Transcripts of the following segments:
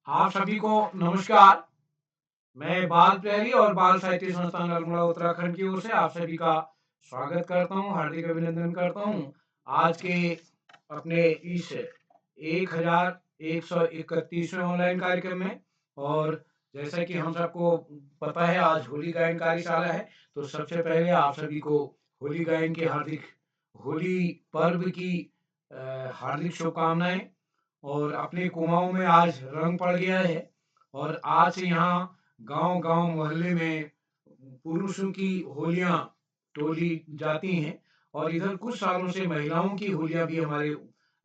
आप सभी को नमस्कार। मैं बाल प्यारी और बाल साहित्य संस्थान अल्मोड़ा उत्तराखंड की ओर से आप सभी का स्वागत करता हूँ, हार्दिक अभिनंदन करता हूँ। आज के अपने इस 1131वें ऑनलाइन कार्यक्रम में, और जैसा कि हम सबको पता है आज होली गायन कार्यशाला है, तो सबसे पहले आप सभी को होली गायन की होली पर्व की हार्दिक शुभकामनाएं। और अपने कुमाऊं में आज रंग पड़ गया है, और आज से यहाँ गांव-गांव मोहल्ले में पुरुषों की होलियां टोली जाती हैं, और इधर कुछ सालों से महिलाओं की होलियां भी हमारे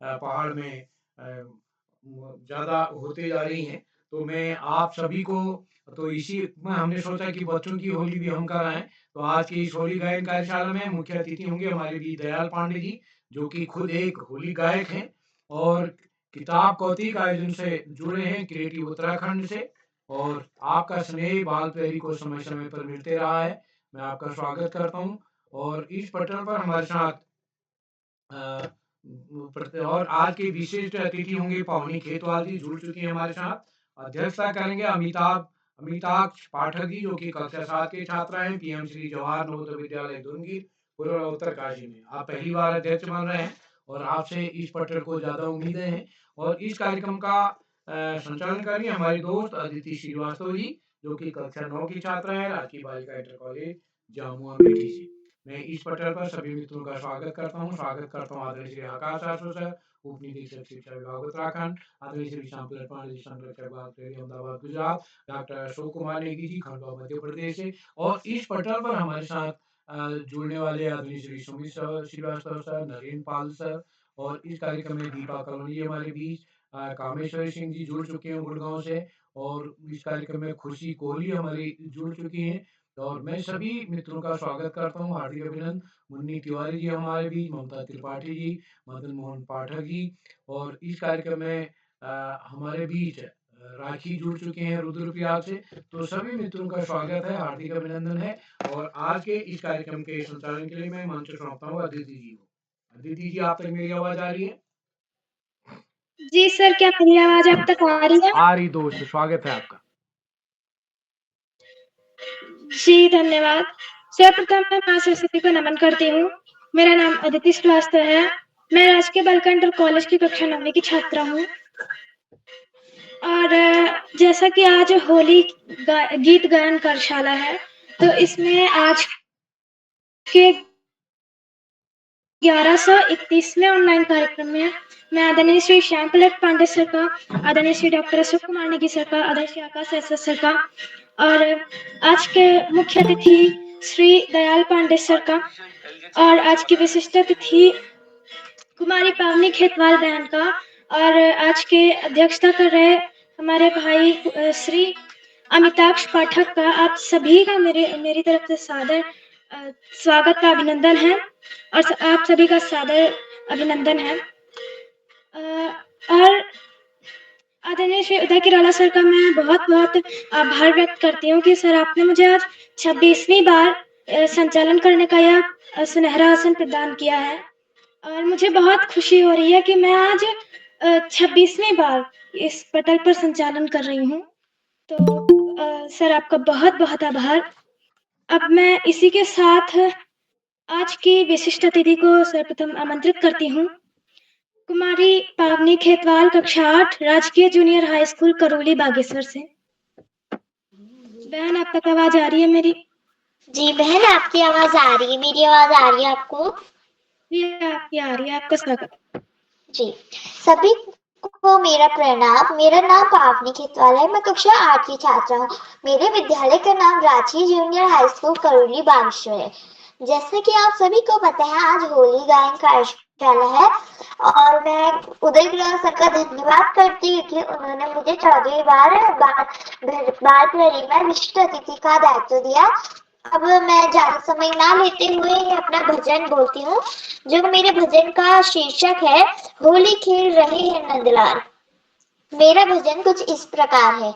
पहाड़ में ज़्यादा होते जा रही हैं। तो मैं आप सभी को, तो इसी में हमने सोचा कि बच्चों की होली भी हम कराएं। तो आज की इस होली गायन कार्यशाला में मुख्य अतिथि होंगे हमारे भी दयाल पांडे जी, जो कि खुद एक होली गायक हैं और किताब कौतिक आयोजन से जुड़े हैं, क्रिएटिव उत्तराखंड से। और आपका स्नेह बाल प्यारी को समय समय पर मिलते रहा है। मैं आपका स्वागत करता हूँ। और इस पटल पर हमारे साथ अ, और आज के विशिष्ट अतिथि होंगे पावनी खेतवाल जी, जुड़ चुकी हैं हमारे साथ। अध्यक्षता करेंगे अमिताक्ष पाठक जी, जो कि कक्षा 7 के छात्रा हैं, पीएम श्री जवाहर नवोदय विद्यालय दुर्गी, पूर्व उत्तरकाशी में। आप पहली बार अध्यक्ष बन रहे हैं और आपसे इस पटल को ज़्यादा उम्मीदें हैं। और इस कार्यक्रम का संचालन करेंगे हमारे दोस्त अदिति श्रीवास्तव जी, जो कि कक्षा 9 की छात्रा है, राजकीय बालिका इंटर कॉलेज जामुआ अमेठी से। मैं इस पटल पर सभी मित्रों का स्वागत करता हूँ आदरणीय श्री आकाश आसो सर, उप निदेशक शिक्षा विभाग उत्तराखंड, आदरणीय श्री श्याम प्रसाद पांडे जी, संरक्षक विभाग अहमदाबाद गुजरात, डॉक्टर अशोक कुमार नेगी जी, खंडवा मध्य प्रदेश से। और इस पटल पर हमारे साथ जुड़ने वाले आदरणीय श्री सुमित श्रीवास्तव सर, नरेंद्र पाल सर, और इस कार्यक्रम में दीपा कलोनी जी हमारे बीच, कामेश्वरी सिंह जी जुड़ चुके हैं गुड़गांव से, और इस कार्यक्रम में खुशी कोहली हमारी जुड़ चुकी हैं। और मैं सभी मित्रों का स्वागत करता हूँ, हार्दिक अभिनंदन। मुन्नी तिवारी जी हमारे बीच, ममता त्रिपाठी जी, मदन मोहन पाठक जी, और इस कार्यक्रम में हमारे बीच राखी जुड़ चुके हैं रुद्रप्रयाग से। तो सभी मित्रों का स्वागत है, हार्दिक अभिनंदन है। और आज के इस कार्यक्रम के संचालन के लिए मैं मंच सौंपता हूँ अदिति जी को। अदिति जी, आप तक मेरी आवाज आ रही है? जी सर, क्या मेरी आवाज आप तक आ रही है? आ रही दोस्त, स्वागत है आपका। जी धन्यवाद। सर्वप्रथम मैं माँ सरस्वती को नमन करती हूँ। मेरा नाम अदिति श्रीवास्तव है। मैं राजकीय बालिका इंटर कॉलेज की कक्षा 9वीं की छात्रा हूँ। और जैसा कि आज होली गीत गायन कार्यशाला है, तो इसमें आज के 1131वें ऑनलाइन कार्यक्रम में मैं आदरणीय श्री श्याम प्रसाद पांडे सर का, आदरणीय श्री डॉक्टर अशोक कुमार नेगी सर का, आदरणीय श्री आकाश एस सर का, और आज के मुख्य अतिथि श्री दयाल पांडे सर का, और आज की विशिष्ट अतिथि कुमारी पावनी खेतवाल बहन का, और आज के अध्यक्षता कर रहे हमारे भाई श्री अमिताक्ष पाठक का, आप सभी का मेरी तरफ से सादर स्वागत का अभिनंदन है, और आप सभी का सादर अभिनंदन है। और आदरणीय श्री उदय किराला सर का मैं बहुत बहुत आभार व्यक्त करती हूँ कि सर आपने मुझे आज 26वीं बार संचालन करने का यह सुनहरा आसन प्रदान किया है, और मुझे बहुत खुशी हो रही है कि मैं आज 26वीं बार इस पटल पर संचालन कर रही हूँ। तो सर आपका बहुत बहुत आभार। अब मैं इसी के साथ आज की विशिष्ट अतिथि को सर्वप्रथम आमंत्रित करती हूँ। कुमारी पावनी खेतवाल, कक्षा 8, राजकीय junior high school Karauli Bageshwar से। बहन, आप तक आवाज आ रही है मेरी? जी बहन, आपकी आवाज आ रही है, मेरी आवाज आ रही है आपको? जी आपकी आ रही है। आपका स्वागत। जी, सभी को मेरा प्रणाम। मेरा नाम पावनी खेतवाल है, मैं कक्षा 8 की छात्रा हूँ। मेरे विद्यालय का नाम राजकीय junior high school Karauli Bageshwar है। जैसे कि आप सभी को पता है, आज होली गायन कार्यशाला है, और मैं उदय किराला सर का धन्यवाद करती हूँ कि उन्होंने मुझे 14वीं बार बाल प्रहरी में विशिष्ट अतिथि का दायित्व दिया। अब मैं ज्यादा समय ना लेते हुए अपना भजन बोलती हूँ, जो मेरे भजन का शीर्षक है होली खेल रहे हैं नंदलाल। मेरा भजन कुछ इस प्रकार है।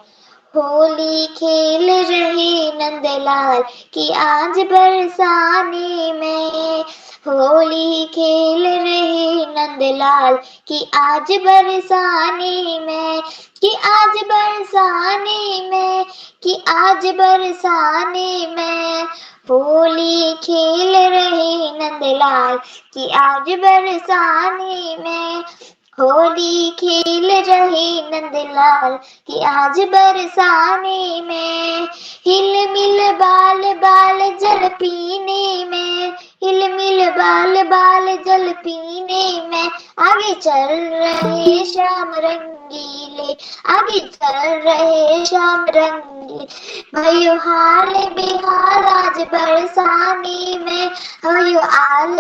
होली खेल रहे नंदलाल कि आज बरसाने में, होली खेल रहे नंदलाल कि आज बरसाने में, कि आज बरसाने में, कि आज बरसाने में। होली खेल रहे नंदलाल कि आज बरसाने में। होली खेल रहे नंदलाल कि आज बरसाने में। हिल मिल बाल बाल जल पीने में, हिल मिल बाल बाल जल पीने में। आगे चल रहे श्याम रंगीले, आगे चल रहे श्याम रंगीले। भयो हाल बेहाल आज बरसाने में, भयो हाल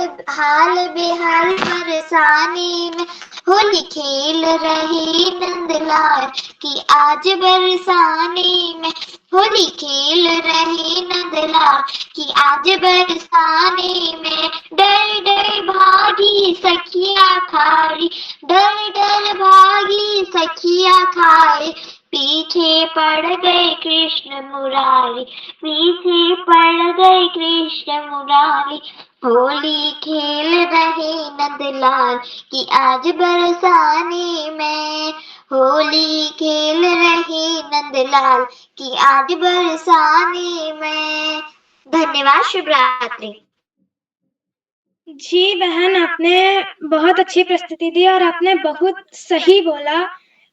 बेहाल बरसाने में। होली खेल रहे नंदलाल कि आज बरसाने में। होली खेल रहे नंदलाल कि आज बरसाने में। डर डर भागी सखिया खारी, डर डर भागी सखिया खारी। पीछे पड़ गए कृष्ण मुरारी, पीछे पड़ गए कृष्ण मुरारी। होली खेल रहे नंदलाल कि आज बरसाने में। होली खेल रहे नंदलाल कि आज बरसाने में। धन्यवाद। शुभ रात्रि। जी बहन, आपने बहुत अच्छी प्रस्तुति दी और आपने बहुत सही बोला।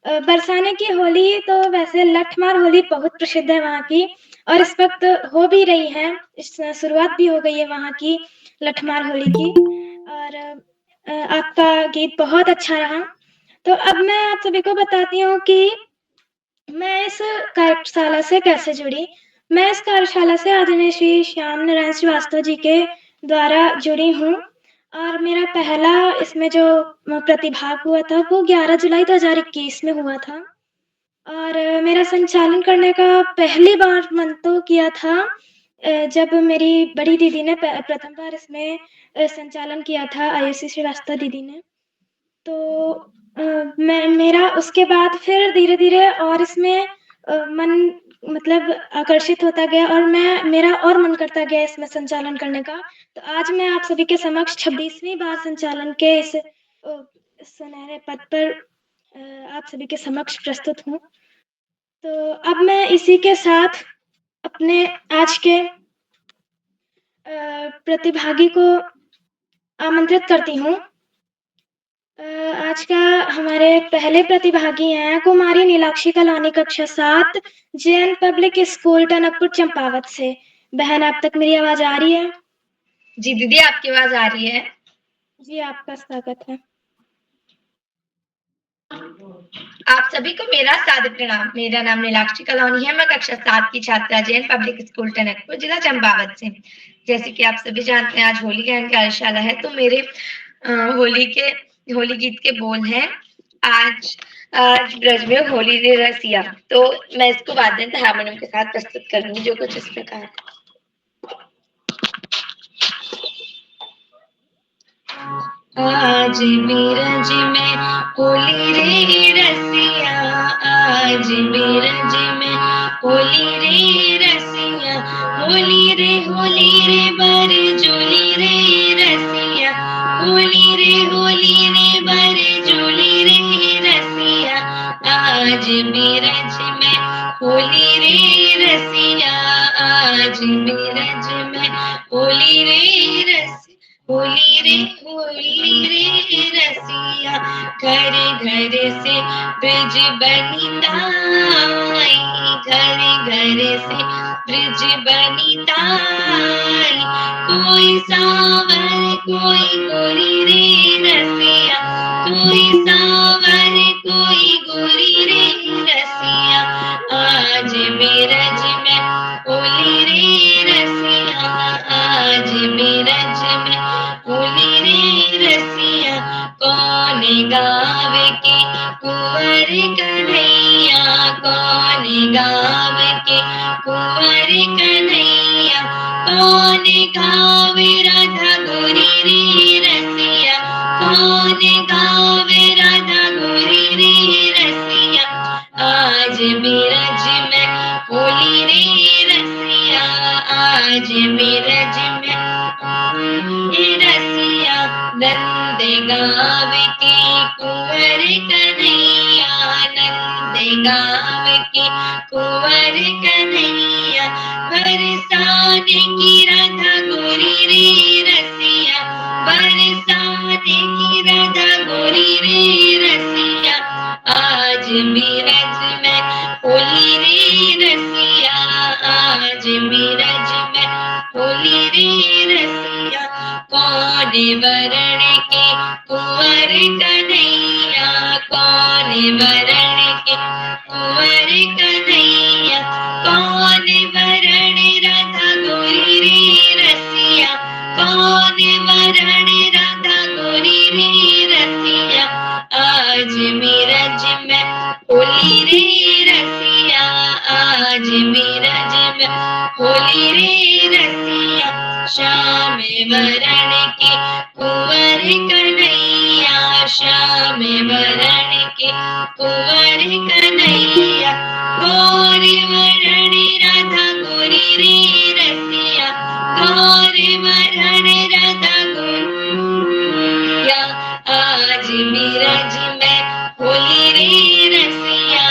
बरसाने की होली तो वैसे लठमार होली बहुत प्रसिद्ध है वहाँ की, और इस वक्त हो भी रही है, इस शुरुआत भी हो गई है वहाँ की लठमार होली की। और आपका गीत बहुत अच्छा रहा। तो अब मैं आप सभी को बताती हूँ कि मैं इस कार्यशाला से कैसे जुड़ी। मैं इस कार्यशाला से आदरणीय श्री श्याम नारायण श्रीवास्तव जी के द्वारा जुड़ी हूँ, और मेरा पहला इसमें जो प्रतिभाग हुआ था वो 11 जुलाई 2021 में हुआ था। और मेरा संचालन करने का पहली बार मन तो किया था जब मेरी बड़ी दीदी ने प्रथम बार इसमें संचालन किया था, आयुषी श्रीवास्तव दीदी ने। तो मेरा उसके बाद फिर धीरे-धीरे और इसमें मन मतलब आकर्षित होता गया, और मेरा और मन करता गया इसमें संचालन करने का। तो आज मैं आप सभी के समक्ष 26वीं बार संचालन के इस सुनहरे पद पर आप सभी के समक्ष प्रस्तुत हूँ। तो अब मैं इसी के साथ अपने आज के प्रतिभागी को आमंत्रित करती हूँ। आज का हमारे पहले प्रतिभागी हैं कुमारी नीलाक्षी कलानी, कक्षा 7, जैन पब्लिक स्कूल टनकपुर चंपावत से। बहन, आप तक मेरी आवाज आ रही है? जी दीदी, आपकी आवाज आ रही है। जी, आपका स्वागत है। आप सभी को मेरा सादर प्रणाम। मेरा नाम नीलाक्षी कलानी है। मैं कक्षा 7 की छात्रा, जैन पब्लिक स्कूल टनकपुर, जिला चंपावत से। जैसे कि आप सभी जानते हैं आज होली गायन कार्यशाला है, तो मेरे होली गीत के बोल हैं, आज ब्रज में होली रे रसिया। तो मैं इसको वाद्य यंत्र हारमोनियम के साथ प्रस्तुत करूंगी, जो कुछ इस प्रकार है। आज ब्रज में होली रे रसिया, आज ब्रज में होली रे रसिया। होली रे बर जोली रे रसिया। होली रे बर जोली रे रसिया। आज ब्रज में होली रे रसिया, आज ब्रज में होली रे रसिया। होली रे रसिया, घर घर से ब्रज बनिताई, घर घर से ब्रज बनिताई। कोई सावर कोई गोरी रे रसिया, कोई सावर कोई गोरी रे रसिया। आज ब्रज में होली रे रसिया, आज ब्रज में होली रे रसिया। कौन गाँव के कुंवर कन्हैया, कौन गाँव के कुंवर कन्हैया। कौन गाँव राधा गोरी रे रसिया, कौन गाँव राधा गोरी रे रसिया। आज ब्रज में होली रे रसिया, आज ब्रज में रसिया। गाँव के कुंवर कन्हैया, बरसाने की राधा गोरी रे रसिया, बरसाने की राधा गोरी रे रसिया, आज मीरज में होली रे रसिया, आज मीरज में होली रे रसिया, कौन वरण के कुंवर कन्हैया, कौन वरण के कुंवर कन्हैया, कौन वरण राधा गोरी रे रसिया, कौन वरण राधा गोरी रे रसिया, आज मीरज में होली रे रसिया, आज मीरज में होली रे रसिया, श्याम वरण के कुंवर कन्हैया, श्याम वरण के कुंवर कन्हैया, गौर वरण राधा गोरी रे रसिया, गौर वरण राधा गोरिया, आज मीरज में होली रे रसिया,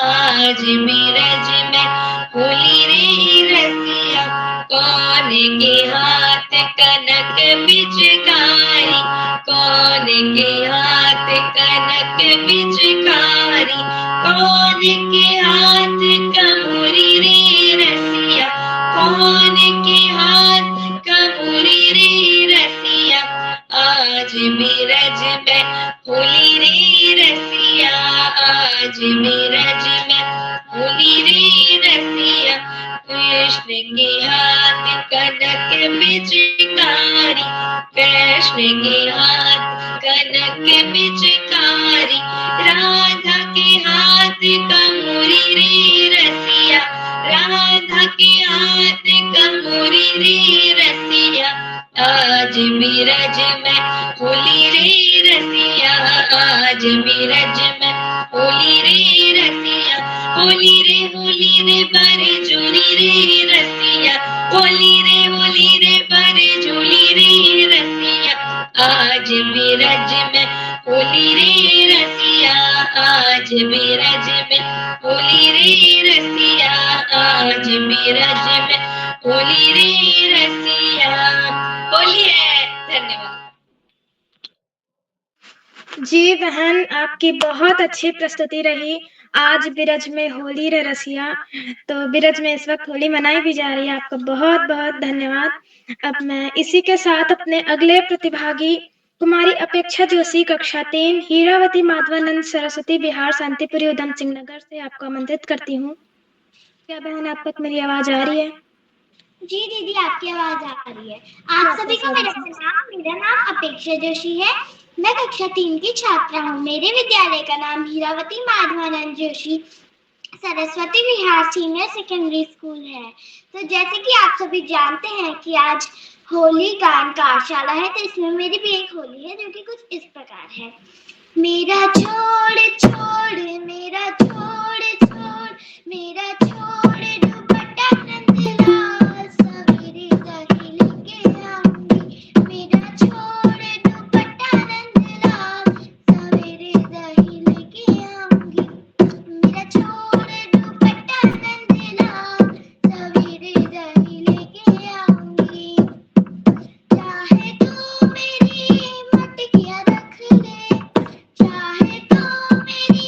आज मीरज में होली रे रसिया, कौन के हाथ कनक पिचकारी, कौन के हाथ कनक पिचकारी, कौन के हाथ कमूरी रे रसिया, कौन के हाथ कमूरी रे रसिया, आज मीरज में होली रे रसिया, आज मीरज में होली रे रसिया, कृष्ण के हाथ कनक पिचकारी, कृष्ण के हाथ कनक पिचकारी, राधा के हाथ कमूरी रे रसिया, राधा के हाथ कमूरी रे रसिया, आज मीरज में होली रे रसिया, आज मीरज में होली रे रसिया, होली रे बारे झूली रे रसिया, होली रे बारे झूली रे रसिया, आज मीरज में होली रे रसिया, आज मीरज में होली रे रसिया, आज मीरज में होली रे रसिया, होली है। धन्यवाद। जी बहन, आपकी बहुत अच्छी प्रस्तुति रही। आज बिरज में होली रे रसिया, तो बिरज में इस वक्त होली मनाई भी जा रही है। आपका बहुत बहुत धन्यवाद। अब मैं इसी के साथ अपने अगले प्रतिभागी कुमारी अपेक्षा जोशी, कक्षा 3, हीरावती माधवानंद सरस्वती बिहार, शांतिपुरी, उधम सिंह नगर से आपको आमंत्रित करती हूँ। क्या बहन आप तक मेरी आवाज आ रही है? जी दीदी, आपकी आवाज आ रही है। आप सभी को मेरा नाम अपेक्षा जोशी है। मैं कक्षा 3 की छात्रा हूँ। मेरे विद्यालय का नाम Hirawati Madhavanand Joshi Saraswati Vihar senior secondary school है। तो जैसे कि आप सभी जानते हैं कि आज होली गायन कार्यशाला है, तो इसमें मेरी भी एक होली है जो कि कुछ इस प्रकार है। मेरा छोड़ छोड़, मेरा छोड़ छोड़, मेरा छोड़ दुपट्टा नंदलाल, सवेरे दही लेके आऊंगी। मेरा छोड़ दुपट्टा नंदलाल, सवेरे दही लेके आऊंगी। मेरा छोड़ दुपट्टा नंदलाल, सवेरे दही लेके आऊंगी। चाहे तो मेरी मटकिया रख ले, चाहे तो मेरी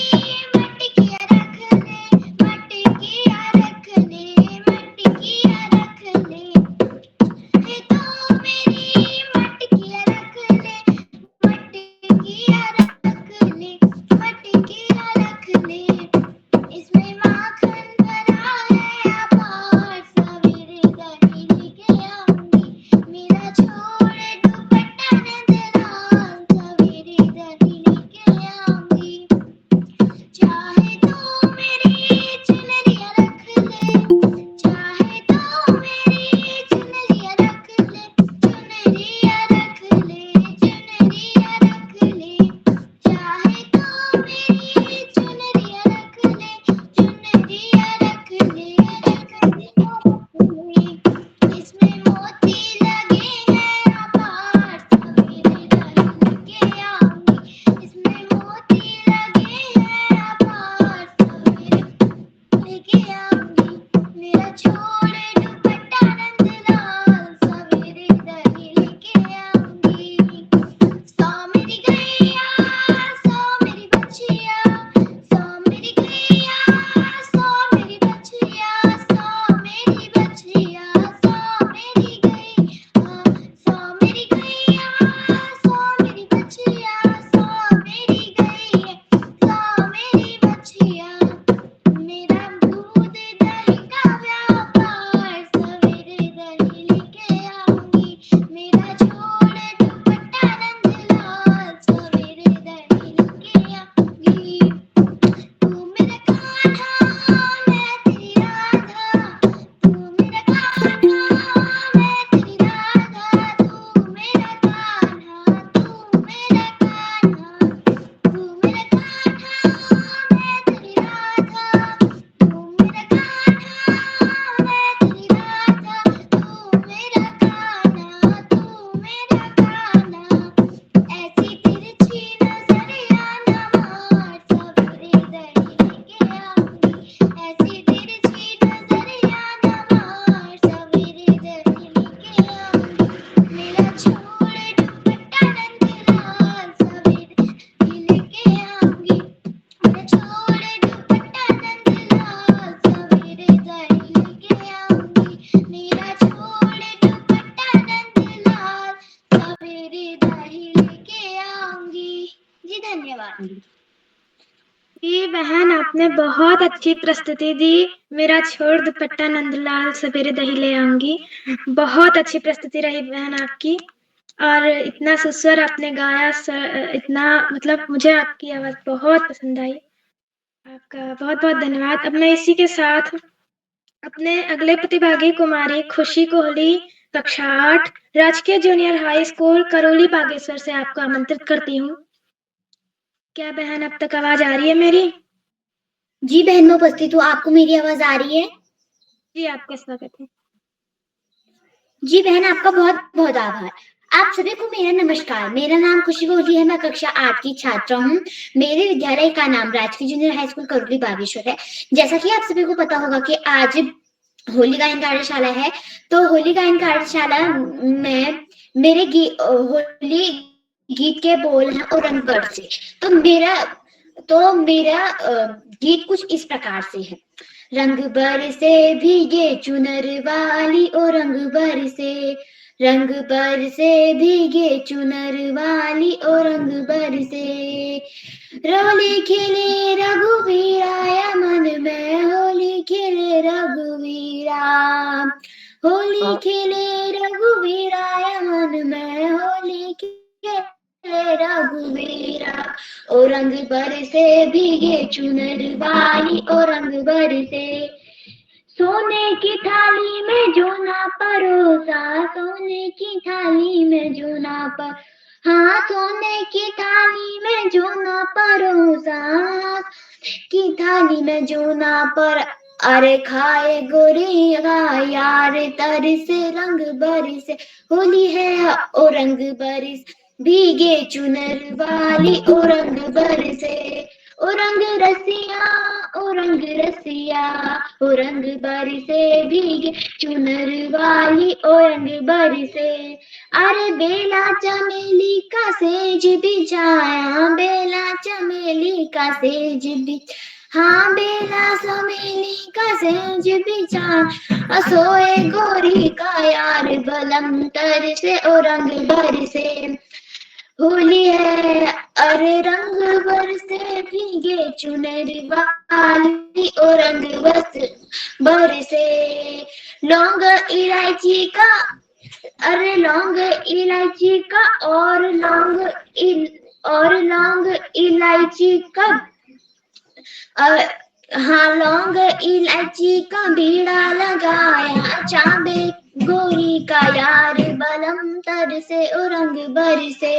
बहन, आपने बहुत अच्छी प्रस्तुति दी। मेरा छोड़ दुपट्टा नंदलाल सवेरे दही ले आऊंगी। बहुत अच्छी प्रस्तुति रही बहन आपकी, और इतना सुस्वर आपने गाया इतना, मतलब मुझे आपकी आवाज बहुत पसंद आई। आपका बहुत बहुत धन्यवाद। अब मैं इसी के साथ अपने अगले प्रतिभागी कुमारी खुशी कोहली, कक्षा 8, राजकीय junior high school Karauli Bageshwar से आपको आमंत्रित करती हूँ। क्या बहन अब तक आवाज आ रही है मेरी? जी बहन, मैं उपस्थित हूँ। आपको मेरी आवाज आ रही है? जी, आपका स्वागत है। जी बहन, आपका बहुत बहुत आभार। आप सभी को मेरा नमस्कार। मेरा नाम खुशी कोहली है। मैं कक्षा 8 की छात्रा हूँ। मेरे विद्यालय का नाम राजकीय junior high school Karauli Bageshwar है। जैसा कि आप सभी को पता होगा कि आज होली गायन कार्यशाला है, तो होली गायन कार्यशाला में मेरे होली गीत के बोल हैं औरंगगढ़ से। तो मेरा गीत कुछ इस प्रकार से है। रंग बरसे भीगे चुनर वाली ओ रंग बरसे, रंग बरसे भीगे चुनर वाली ओ रंग बरसे, होली खेले रघुवीरा मन में होली खेले रघुवीरा, होली खेले रघुवीरा मन में होली खेले रघुवीरा, ओ रंग बरसे भीगे चुनर वाली ओ रंग बरसे, सोने की थाली में जो ना परोसा, सोने की थाली में जो ना पर, हाँ सोने की थाली में जो ना परोसा, की थाली में जो ना पर, अरे खाए गोरी यार तरसे रंग बरसे, होली है ओ रंग बरस भीगे चुनर वाली ओ रंग बरसे, ओ रंग रसिया ओ रंग रसिया, ओ रंग बरसे भीगे चुनर वाली ओ रंग बरसे, अरे बेला चमेली का सेज बिछाया, बेला चमेली का सेज बिछ, हाँ बेला चमेली का सेज बिछा, सोए गोरी का यार बलम तर से ओ रंग बरसे, होली है अरे रंग बरसे भीगे चुनर वाली ओ रंग बरसे, लौंग इलायची का, अरे लौंग इलायची का और लौंग इलायची का, हाँ लौंग इलायची का बीड़ा लगाया, चांदे गोरी का यार बलम तर से ओ रंग बरसे,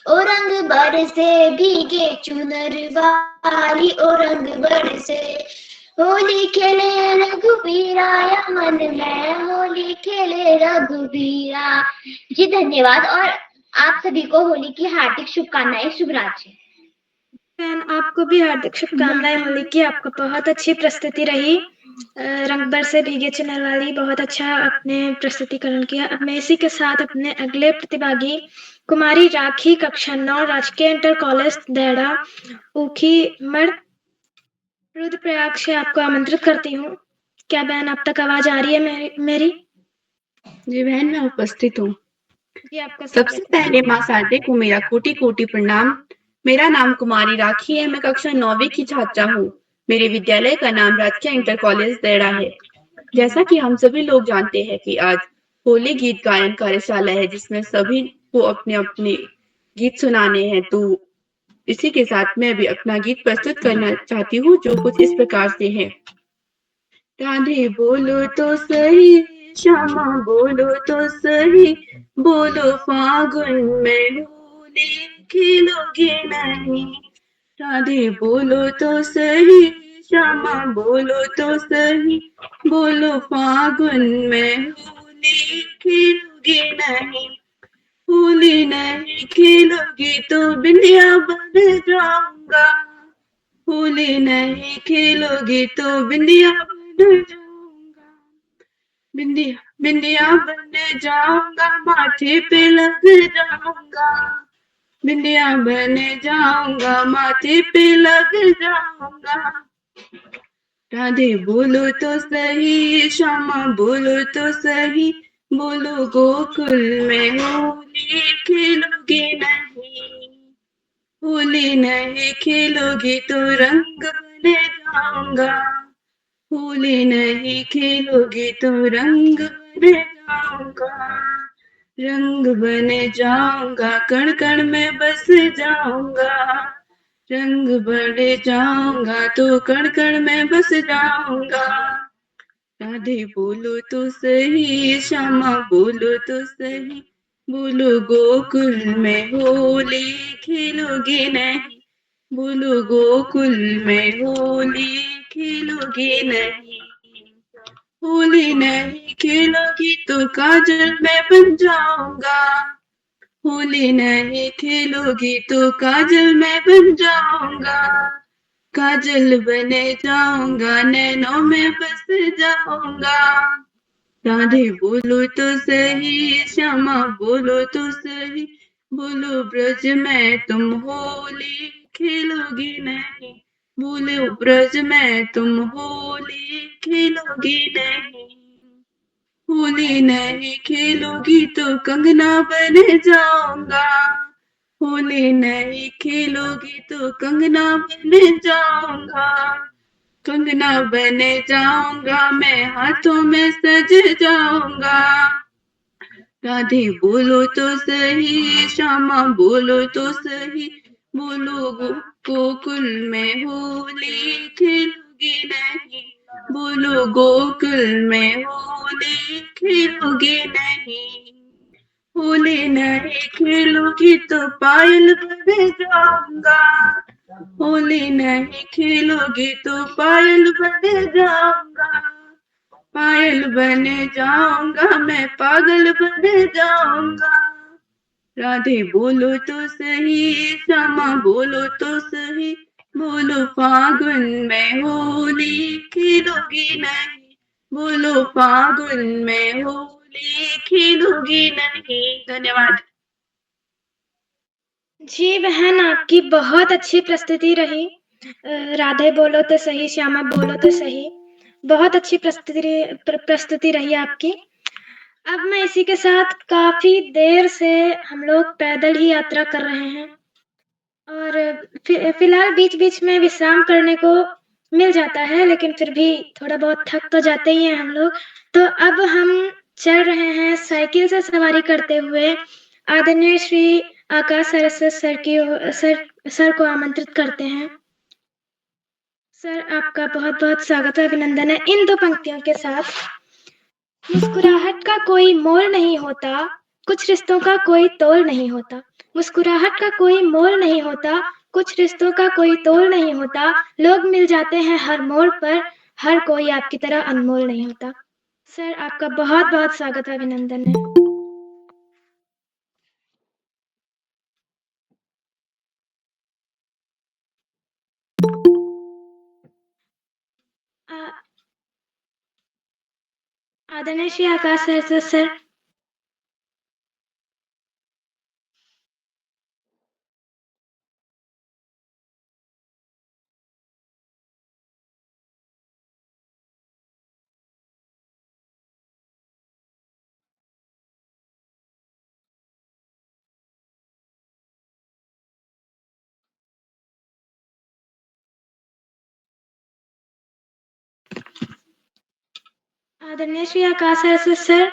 ओ रंग बरसे भीगे चुनर वाली ओ रंग बरसे, होली खेले रघुवीरा मन में होली खेले रघुवीरा। जी धन्यवाद, और आप सभी को होली की हार्दिक शुभकामनाएं। शुभ रात्रि। बहन, आपको भी हार्दिक शुभकामनाएं होली की। आपको बहुत अच्छी प्रस्तुति रही। रंग बरसे भीगे चुनर वाली, बहुत अच्छा आपने प्रस्तुतिकरण किया। अब मैं इसी के साथ अपने अगले प्रतिभागी कुमारी राखी, कक्षा 9, राजकीय इंटर कॉलेज देहड़ा ऊखी मर्द रुद्रप्रयाग से आपको आमंत्रित करती हूँ। क्या बहन अब तक आवाज आ रही है मेरी? जी बहन, मैं उपस्थित हूँ। जी, आपका सबसे पहले माँ शारदे को मेरा कोटि कोटि प्रणाम। मेरा नाम कुमारी राखी है। मैं कक्षा 9वीं की छात्रा हूँ। मेरे विद्यालय का नाम राजकीय इंटर कॉलेज देहड़ा है। जैसा कि हम सभी लोग जानते हैं कि आज होली गीत गायन कार्यशाला है, जिसमें सभी को अपने अपने गीत सुनाने हैं। तो इसी के साथ मैं भी अपना गीत प्रस्तुत करना चाहती हूँ, जो कुछ इस प्रकार से है। राधे बोलो तो सही, श्यामा बोलो तो सही, बोलो फागुन में होली खेलोगे नहीं। राधे बोलो तो सही, श्यामा बोलो तो सही, बोलो फागुन में होली खेलोगे नहीं। होली नहीं खेलोगी तो बिंदिया बन जाऊंगा, होली नहीं खेलोगी तो बिंदिया बन जाऊंगा, बिंदिया बिंदिया बन जाऊंगा, माथे पे लग जाऊंगा, बिंदिया बन जाऊंगा, माथे पे लग जाऊंगा। राधे बोलो तो सही, श्यामा बोलो तो सही, बोलो गोकुल में होली खेलोगे नहीं। होली नहीं खेलोगी तो रंग बन जाऊंगा। होली नहीं खेलोगी तो रंग बन जाऊंगा। रंग बन जाऊंगा, कण कण में बस जाऊंगा। रंग बढ़ जाऊंगा तो कण कण में बस जाऊंगा। राधे बोलो तो सही, श्यामा बोलो तो सही, बोलो गोकुल में होली खेलोगे नहीं। बोलो गोकुल में होली खेलोगे नहीं। होली नहीं खेलोगी तो काजल में बन जाऊंगा। होली नहीं खेलोगी तो काजल में बन जाऊंगा। काजल बने जाऊंगा, नैनों में बस जाऊंगा। राधे बोलो तो सही, श्यामा बोलो तो सही, बोलो ब्रज में तुम होली खेलोगी नहीं। बोलो ब्रज में तुम होली खेलोगी नहीं। होली नहीं खेलोगी तो कंगना बन जाऊंगा। होली नहीं खेलोगी तो कंगना बन जाऊंगा। कंगना बने जाऊंगा, मैं हाथों में सज जाऊंगा। राधे बोलो तो सही, श्यामा बोलो तो सही, बोलो गोकुल में होली खेलोगी नहीं। बोलो गोकुल में होली खेलोगी नहीं। होली नहीं खेलोगी तो पायल बन जाऊंगा। होली नहीं खेलोगी तो पायल बन जाऊंगा। पायल बन जाऊंगा, मैं पागल बन जाऊंगा। राधे बोलो तो सही, श्यामा बोलो तो सही, बोलो फागुन में होली खेलोगी नहीं। बोलो फागुन में होली खेलोगी नहीं। धन्यवाद। जी बहन, आपकी बहुत अच्छी प्रस्तुति रही। राधे बोलो तो सही, श्यामा बोलो तो सही, बहुत अच्छी प्रस्तुति रही आपकी। अब मैं इसी के साथ काफी देर से हम लोग पैदल ही यात्रा कर रहे हैं और फिलहाल बीच बीच में विश्राम करने को मिल जाता है, लेकिन फिर भी थोड़ा बहुत थक तो जाते ही हैं हम लोग। तो अब हम चल रहे हैं साइकिल से सवारी करते हुए। आदरणीय श्री आकाश सरस्वत सर को आमंत्रित करते हैं। सर, आपका बहुत बहुत स्वागत है, अभिनंदन है इन दो पंक्तियों के साथ। मुस्कुराहट का कोई मोल नहीं होता, कुछ रिश्तों का कोई तोल नहीं होता। मुस्कुराहट का कोई मोल नहीं होता, कुछ रिश्तों का कोई तोल नहीं होता। लोग मिल जाते हैं हर मोड़ पर, हर कोई आपकी तरह अनमोल नहीं होता। सर, आपका बहुत बहुत स्वागत है, अभिनंदन है। आदरणीय श्री आकाश सरस्वत सर। आदरणीय श्री आकाश सरस्वत सर,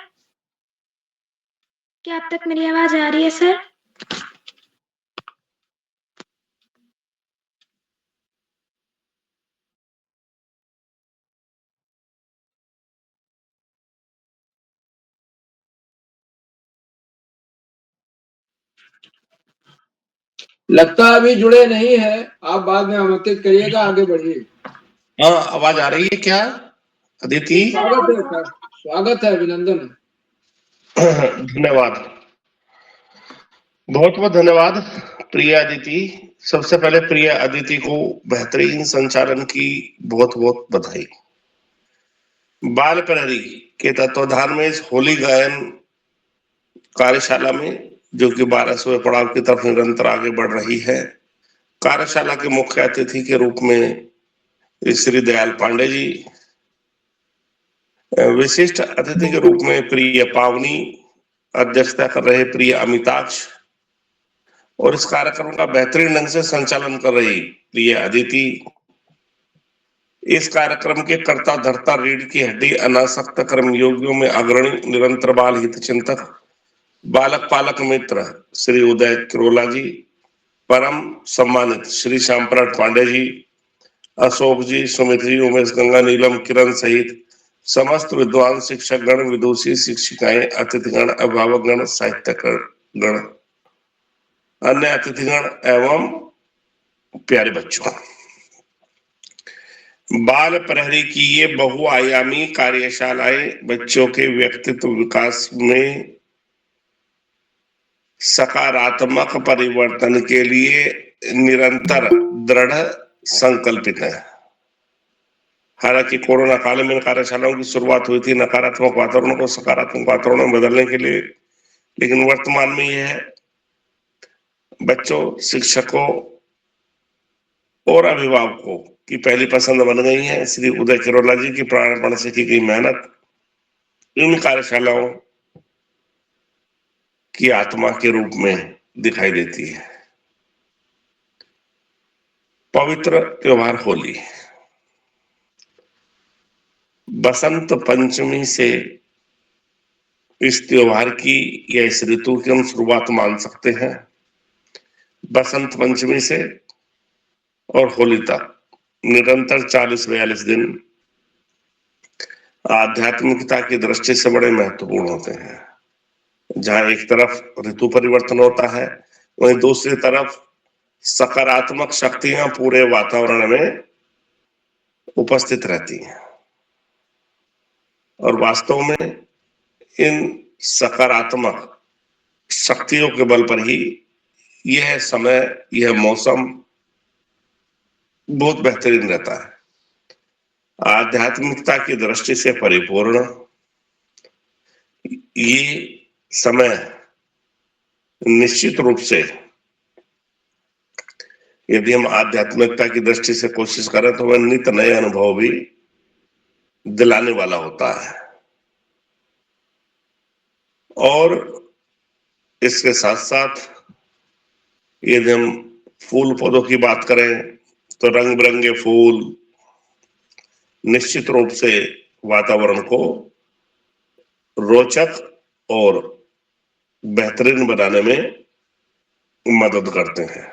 क्या आप तक मेरी आवाज आ रही है सर? लगता है अभी जुड़े नहीं है, आप बाद में आमंत्रित करिएगा, आगे बढ़िए। हाँ, आवाज आ रही है क्या अदिति? स्वागत है सर, स्वागत है, अभिनंदन है। धन्यवाद, बहुत बहुत धन्यवाद प्रिय अदिति। सबसे पहले प्रिय अदिति को बेहतरीन संचालन की बहुत बहुत बधाई। बाल प्रहरी के तत्वाधान में इस होली गायन कार्यशाला में, जो कि 12वें पड़ाव की तरफ निरंतर आगे बढ़ रही है, कार्यशाला के मुख्य अतिथि के रूप में श्री दयाल पांडे जी, विशिष्ट अतिथि के रूप में प्रिय पावनी, अध्यक्षता कर रहे प्रिय अमिताक्ष, और इस कार्यक्रम का बेहतरीन ढंग से संचालन कर रही प्रिय अदिति, इस कार्यक्रम के कर्ता धर्ता रीढ़ की हड्डी अनासक्त कर्मयोगियों में अग्रणी निरंतर बाल हित चिंतक बालक पालक मित्र श्री उदय किरोला जी, परम सम्मानित श्री श्यामप्रसाद पांडे जी, अशोक जी, सुमित जी, उमेश गंगा, नीलम, किरण सहित समस्त विद्वान शिक्षक गण, विदुषी, शिक्षिकाएं, अतिथिगण, अभिभावकगण, साहित्यगण, अन्य अतिथिगण एवं प्यारे बच्चों, बाल प्रहरी की ये बहुआयामी कार्यशालाएं बच्चों के व्यक्तित्व विकास में सकारात्मक परिवर्तन के लिए निरंतर दृढ़ संकल्पित है। हालांकि कोरोना काल में इन कार्यशालाओं की शुरुआत हुई थी नकारात्मक वातावरण को सकारात्मक वातावरण में बदलने के लिए, लेकिन वर्तमान में यह है बच्चों, शिक्षकों और अभिभावकों की पहली पसंद बन गई है। श्री उदय किरोला जी की प्राणपण से की गई मेहनत इन कार्यशालाओं की आत्मा के रूप में दिखाई देती है। पवित्र त्योहार होली, बसंत पंचमी से इस त्योहार की या इस ऋतु की हम शुरुआत मान सकते हैं। बसंत पंचमी से और होली तक निरंतर 40-42 दिन आध्यात्मिकता की दृष्टि से बड़े महत्वपूर्ण होते हैं। जहां एक तरफ ऋतु परिवर्तन होता है, वहीं दूसरी तरफ सकारात्मक शक्तियां पूरे वातावरण में उपस्थित रहती हैं और वास्तव में इन सकारात्मक शक्तियों के बल पर ही यह समय, यह मौसम बहुत बेहतरीन रहता है। आध्यात्मिकता की दृष्टि से परिपूर्ण ये समय निश्चित रूप से यदि हम आध्यात्मिकता की दृष्टि से कोशिश करें तो वह नित नए अनुभव भी दिलाने वाला होता है। और इसके साथ साथ यदि हम फूल पौधों की बात करें तो रंग बिरंगे फूल निश्चित रूप से वातावरण को रोचक और बेहतरीन बनाने में मदद करते हैं।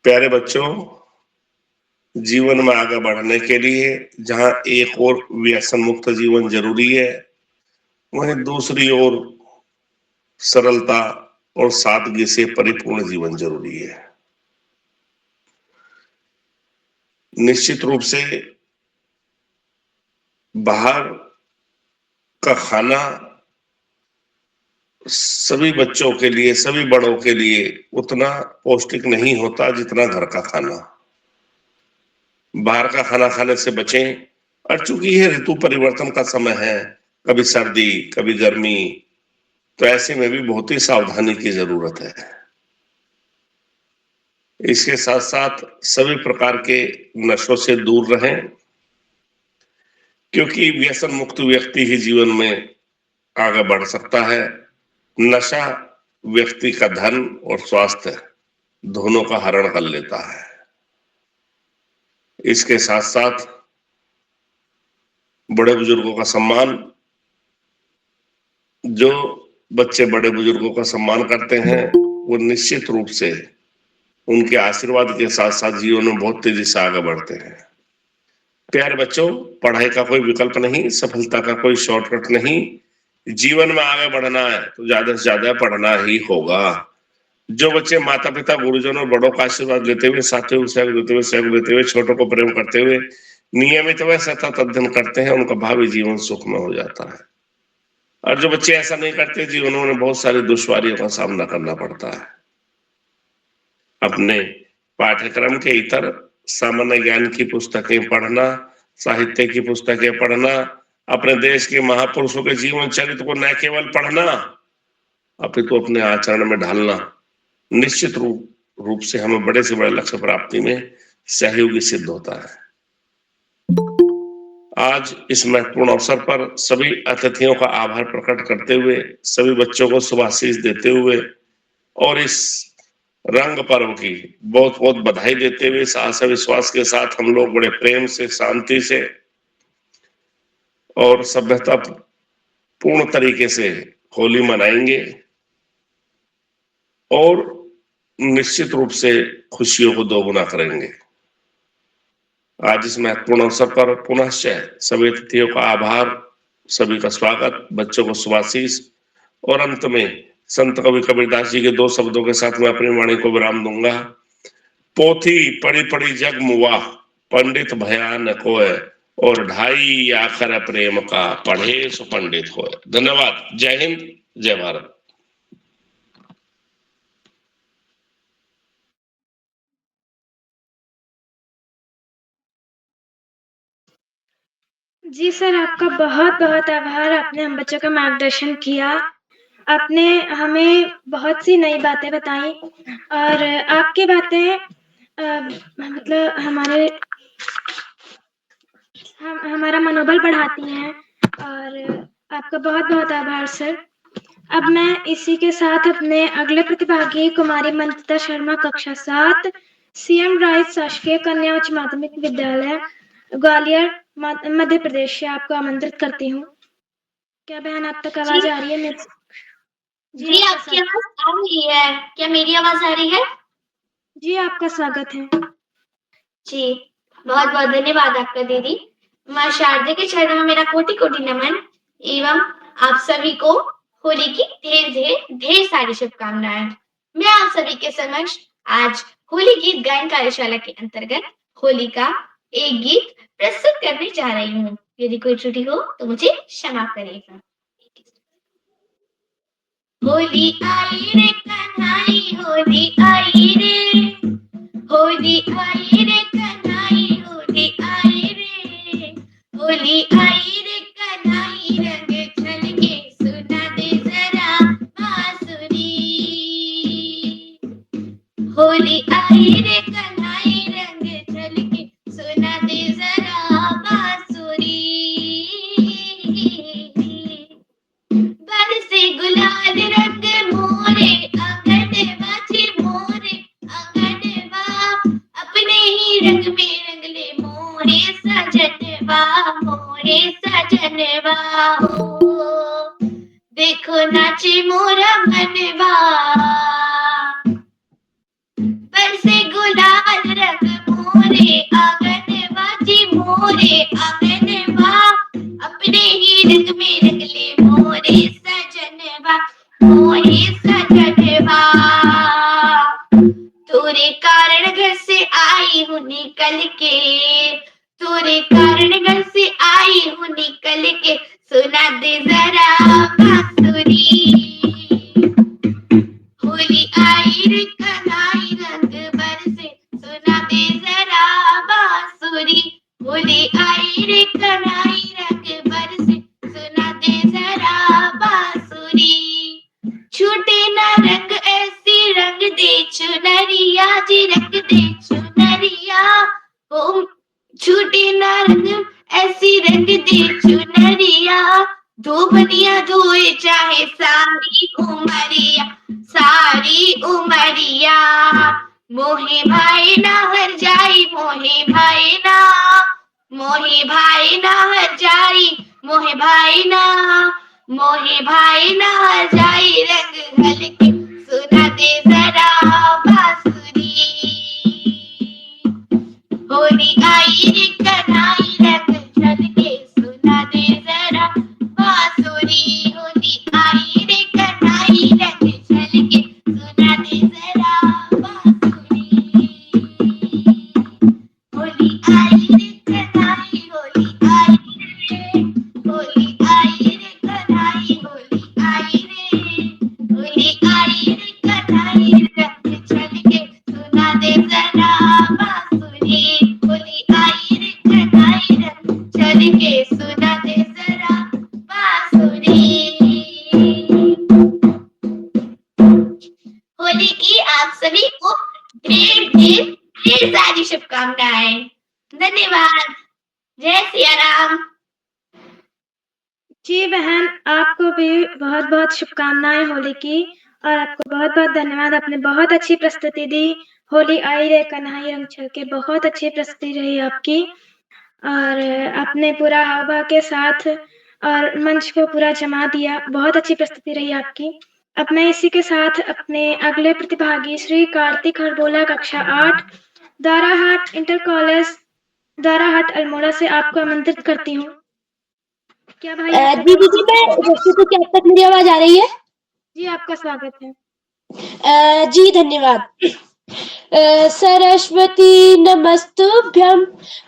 प्यारे बच्चों, जीवन में आगे बढ़ने के लिए जहां एक और व्यसन मुक्त जीवन जरूरी है, वहीं दूसरी ओर सरलता और सादगी से परिपूर्ण जीवन जरूरी है। निश्चित रूप से बाहर का खाना सभी बच्चों के लिए, सभी बड़ों के लिए उतना पौष्टिक नहीं होता जितना घर का खाना। बाहर का खाना खाने से बचें। और चूंकि यह ऋतु परिवर्तन का समय है, कभी सर्दी कभी गर्मी, तो ऐसे में भी बहुत ही सावधानी की जरूरत है। इसके साथ साथ सभी प्रकार के नशों से दूर रहें, क्योंकि व्यसन मुक्त व्यक्ति ही जीवन में आगे बढ़ सकता है। नशा व्यक्ति का धन और स्वास्थ्य दोनों का हरण कर लेता है। इसके साथ साथ बड़े बुजुर्गों का सम्मान, जो बच्चे बड़े बुजुर्गों का सम्मान करते हैं वो निश्चित रूप से उनके आशीर्वाद के साथ साथ जीवन में बहुत तेजी से आगे बढ़ते हैं। प्यारे बच्चों, पढ़ाई का कोई विकल्प नहीं, सफलता का कोई शॉर्टकट नहीं। जीवन में आगे बढ़ना है तो ज्यादा से ज्यादा पढ़ना ही होगा। जो बच्चे माता पिता गुरुजनों और बड़ों का आशीर्वाद लेते हुए, साथियों को सहयोग देते हुए, छोटों को प्रेम करते हुए नियमित व सतत अध्ययन करते हैं, उनका भावी जीवन सुखमय हो जाता है। और जो बच्चे ऐसा नहीं करते, जीवन में बहुत सारी दुश्वारियों का सामना करना पड़ता है। अपने पाठ्यक्रम के इतर सामान्य ज्ञान की पुस्तकें पढ़ना, साहित्य की पुस्तकें पढ़ना, अपने देश के महापुरुषों के जीवन चरित्र को न केवल पढ़ना अपितु अपने आचरण में ढालना निश्चित रूप से हमें बड़े से बड़े लक्ष्य प्राप्ति में सहयोगी सिद्ध होता है। आज इस महत्वपूर्ण अवसर पर सभी अतिथियों का आभार प्रकट करते हुए, सभी बच्चों को शुभाशीष देते हुए और इस रंग पर्व की बहुत बहुत बधाई देते हुए इस आशा विश्वास के साथ हम लोग बड़े प्रेम से, शांति से और सभ्यता पूर्ण तरीके से होली मनाएंगे और निश्चित रूप से खुशियों को दोगुना करेंगे। आज इस महत्वपूर्ण अवसर पर पुनश्च सभी अतिथियों का आभार, सभी का स्वागत, बच्चों को शुभाशीष और अंत में संत कवि कबीरदास जी के 2 शब्दों के साथ मैं अपनी वाणी को विराम दूंगा। पोथी पढ़ी पढ़ी जग मुआ, पंडित भया न कोय, और ढाई आखर प्रेम का, पढ़े सो पंडित होय। धन्यवाद। जय हिंद, जय भारत। जी सर, आपका बहुत बहुत आभार। आपने हम बच्चों का मार्गदर्शन किया, आपने हमें बहुत सी नई बातें बताई और आपकी बातें मतलब हमारा मनोबल बढ़ाती हैं और आपका बहुत बहुत आभार सर। अब मैं इसी के साथ अपने अगले प्रतिभागी कुमारी मंतिता शर्मा, कक्षा 7, सीएम राइज शासकीय कन्या उच्च माध्यमिक विद्यालय ग्वालियर मध्य प्रदेश से आपको आमंत्रित करती हूँ। क्या बहन आप तक आवाज आ रही है मेरी? जी आपकी आवाज आ रही है, क्या मेरी आवाज आ रही है? जी आपका स्वागत है। जी बहुत बहुत धन्यवाद आपका दीदी। माँ शारदा के चरणों में मेरा कोटि कोटि नमन एवं आप सभी को होली की ढेर सारी शुभकामनाएं। मैं आप सभी के समक्ष आज होली गीत गायन कार्यशाला के अंतर्गत होली का एक गीत प्रस्तुत करने जा रही हूँ। यदि कोई त्रुटि हो तो मुझे क्षमा करिएगा। होली आई रे कन्हाई, होली आई रे, होली आई रे कन्हाई, होली आई रे, होली आई रे कन्हाई, रंग छलके सुना दे जरा बांसुरी। होली आई रे कन्हाई, रंग छलके सुना दे जरा बांसुरी। बरसे गुलाल रंग मोरे आंगन बाजी, मोरे आंगनवा, अपने ही रंग में रंग ले मोरे सजनवा, मोरे सजनवा हो। देखो नाचे मोरा मनवा, बरसे गुलाल रंग मोरे आंगन बाजी, मोरे आंगनवा, अपने ही रंग में रंग ले मोरे सजनवा, मोरे सजनवा। तोरे कारण घर से आई हूँ निकल के, तोरे कारण घर से आई हूँ निकल के, सुना दे जरा बांसुरी। होली आई रे कन्हाई, रंग बरसे सुना दे जरा बांसुरी। होली आई रे कन्हाई, रंग बरसे सुना दे जरा बांसुरी। छूटे ना रंग ऐसी रंग दे चुनरिया जी, रंग दे चुनरिया ओ। छूटे ना रंग ऐसी रंग दे चुनरिया, दो बनिया धोए चाहे सारी उमरिया, सारी उमरिया। मोहे भाई ना हर जाई, मोहे भाई ना, मोहे भाई ना हर जाई, मोहे भाई ना, मोहे भाई ना हर जाई, रंग हल्के सुना दे जरा बांसुरी। होली आई रे कन्हाई, रंग छलके सुना दे जरा बांसुरी। होली आई रे कन्हाई, रंग छलके सुना दे जरा बांसुरी। होली आई रे कन्हाई, होली आई रे, होली आई रे कन्हाई, होली आई रे, होली आई रे कन्हाई, रंग छलके सुना दे जरा बांसुरी। होली आई रे कन्हाई, रंग छलके सुना दे जरा बांसुरी। होली की आप सभी को ढेर सारी शुभकामनाएं। धन्यवाद। जय सिया राम। जी बहन, आपको भी बहुत बहुत शुभकामनाएं होली की और आपको बहुत-बहुत धन्यवाद, आपने बहुत अच्छी प्रस्तुति दी। होली आई रे कन्हैया रंग छलके, बहुत अच्छी प्रस्तुति रही आपकी और आपने पूरा हाव-भाव के साथ और मंच को पूरा जमा दिया, बहुत अच्छी प्रस्तुति रही आपकी। अब मैं इसी के साथ अपने अगले प्रतिभागी श्री कार्तिक हरबोला कक्षा 8 दाराहाट इंटर कॉलेज दाराहाट अल्मोड़ा से आपको आमंत्रित करती हूँ। क्या भाई दीदी जी मैं रश्मि को, क्या अब तक मेरी आवाज आ रही है? जी, आपका स्वागत है। जी धन्यवाद। सरस्वती नमस्तुभ्यं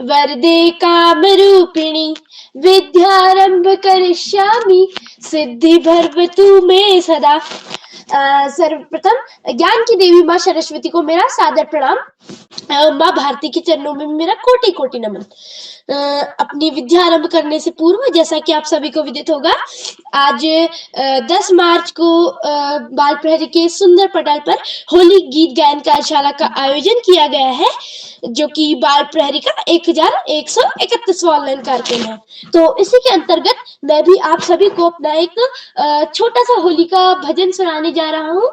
वरदे कामरूपिणी विद्यारंभ करिष्यामि सिद्धि भर्वतु मे सदा। सर्वप्रथम ज्ञान की देवी माँ सरस्वती को मेरा सादर प्रणाम। माँ भारती के चरणों में मेरा कोटि कोटि नमन। अपनी विद्या आरंभ करने से पूर्व, जैसा कि आप सभी को विदित होगा, आज 10 मार्च को बाल प्रहरी के सुंदर पटल पर होली गीत गायन कार्यशाला का आयोजन किया गया है, जो कि बाल प्रहरी का 1131वां ऑनलाइन कार्यक्रम है। तो इसी के अंतर्गत मैं भी आप सभी को अपना एक छोटा सा होली का भजन सुनाने जा रहा हूँ।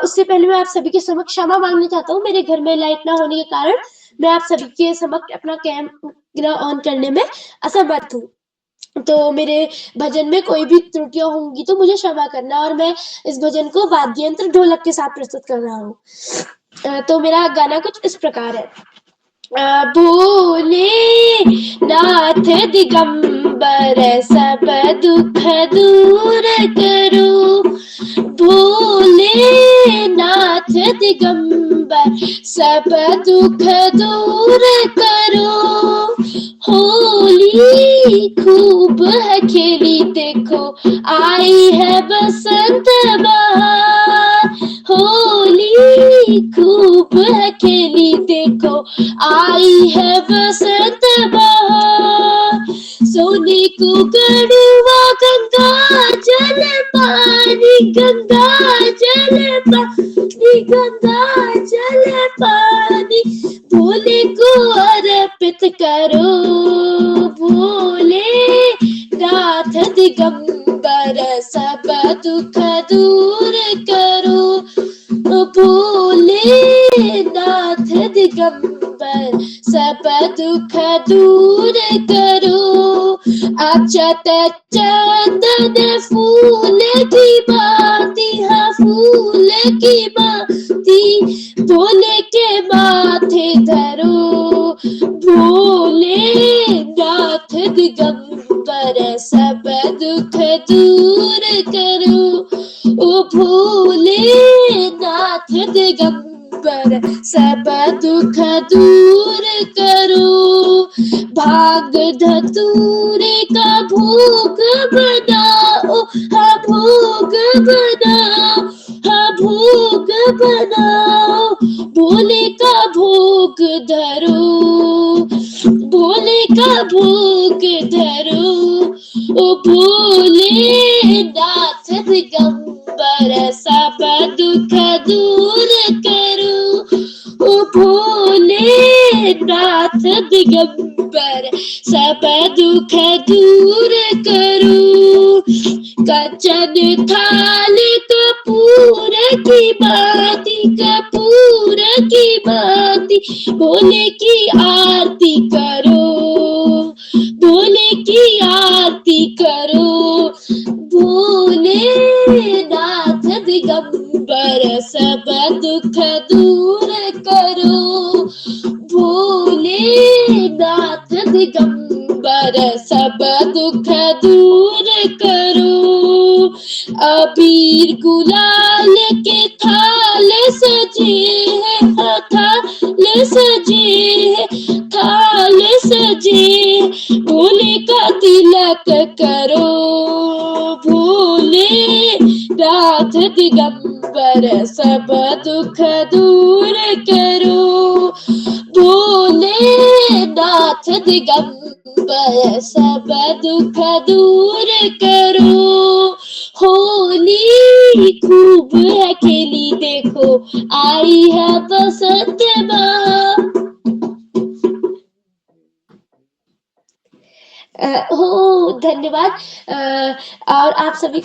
उससे पहले मैं आप सभी के समक्ष क्षमा मांगना चाहता हूँ। मेरे घर में लाइट ना होने के कारण मैं आप सभी के समक्ष अपना कैमरा ऑन करने में असमर्थ हूँ। तो मेरे भजन में कोई भी त्रुटियां होंगी तो मुझे क्षमा करना। और मैं इस भजन को वाद्य यंत्र ढोलक के साथ प्रस्तुत कर रहा हूँ। तो मेरा गाना कुछ इस प्रकार है। भोले नाथ दिगंबर सब दुख दूर करो, भोले नाथ दिगंबर सब दुख दूर करो। होली खूब है खेली देखो, आई है बसंत बहार। होली खूब है खेली देखो, आई है बसंत बहार। सोने को गढ़वा गंगा जल पानी, गंगा जल पानी, गंगा जल पानी, भोले को अर्पित करो। भोले नाथ दिगंबर सब दुख दूर करो, भोले नाथ दिगंबर सब दुख दूर करो। अक्षत चंदन फूल की बाती, हाँ फूल की बाती भोले के माथे धरो। भोले नाथ दिगंबर सब दुख दूर करो, ओ भोले नाथ दिगंबर सब दुख दूर करो। भाग धतूरे का भोग बनाओ, हाँ भोग बनाओ, हाँ भोग बनाओ, भोले का भोग धरो, भोले का भोग धरो। ओ भोले नाथ दिगंबर सब दुख दूर करो, ओ भोले नाथ दिगंबर सब दुख दूर करो। कचन थाल कपूर की बाती, कपूर की बाती भोले की आरती करो, भोले की आरती करो। भोले नाथ दिगंबर सब दुख दूर करो, भोले नाथ दिगंबर सब दुख दूर करो। अबीर गुलाल के थाल सजे हैं, थाल सजे हैं, थाल सजे भोले का तिलक करो। भोले नाथ दिगंबर सब दुख दूर करो, भोले नाथ दिगंबर सब दुख दूर करो। होली खूब है खेली देखो, आई है बसंत बहार। हो धन्यवाद। और आप सभी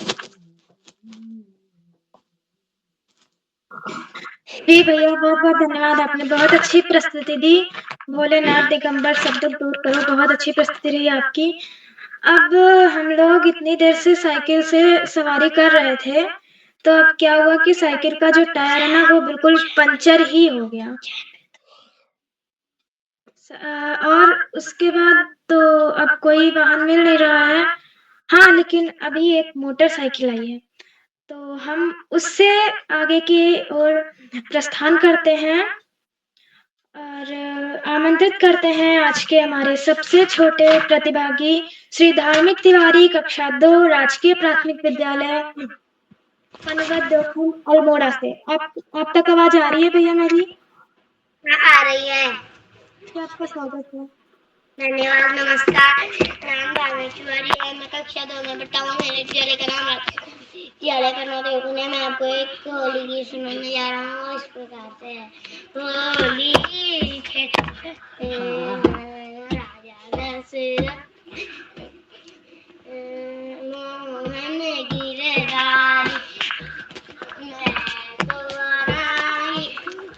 जी भैया, बहुत बहुत धन्यवाद, आपने बहुत अच्छी प्रस्तुति दी। भोलेनाथ दिगंबर सब दुख दूर करो, बहुत अच्छी प्रस्तुति रही आपकी। अब हम लोग इतनी देर से साइकिल से सवारी कर रहे थे, तो अब क्या हुआ कि साइकिल का जो टायर है ना वो बिल्कुल पंचर ही हो गया। और उसके बाद तो अब कोई वाहन मिल नहीं रहा है। हाँ, लेकिन अभी एक मोटरसाइकिल आई है, तो हम उससे आगे की ओर प्रस्थान करते हैं और आमंत्रित करते हैं आज के हमारे सबसे छोटे प्रतिभागी श्री धार्मिक तिवारी, कक्षा 2, राजकीय प्राथमिक विद्यालय पनवत दोखम अल्मोड़ा से। आप तक आवाज आ रही है भैया मेरी? आ रही है। जी, आपका स्वागत है। धन्यवाद। नमस्कार, नाम धार्मिक तिवारी है, मैं कक्षा 2 में पढ़ता हूँ। मेरे विद्यालय का नाम विद्यालय करना देखूँ है। मैं आपको एक होली गीत सुनाने जा रहा हूँ। इस प्रकार से है। होली राजा दशरथ मोहन गिरधारी मैं तो रानी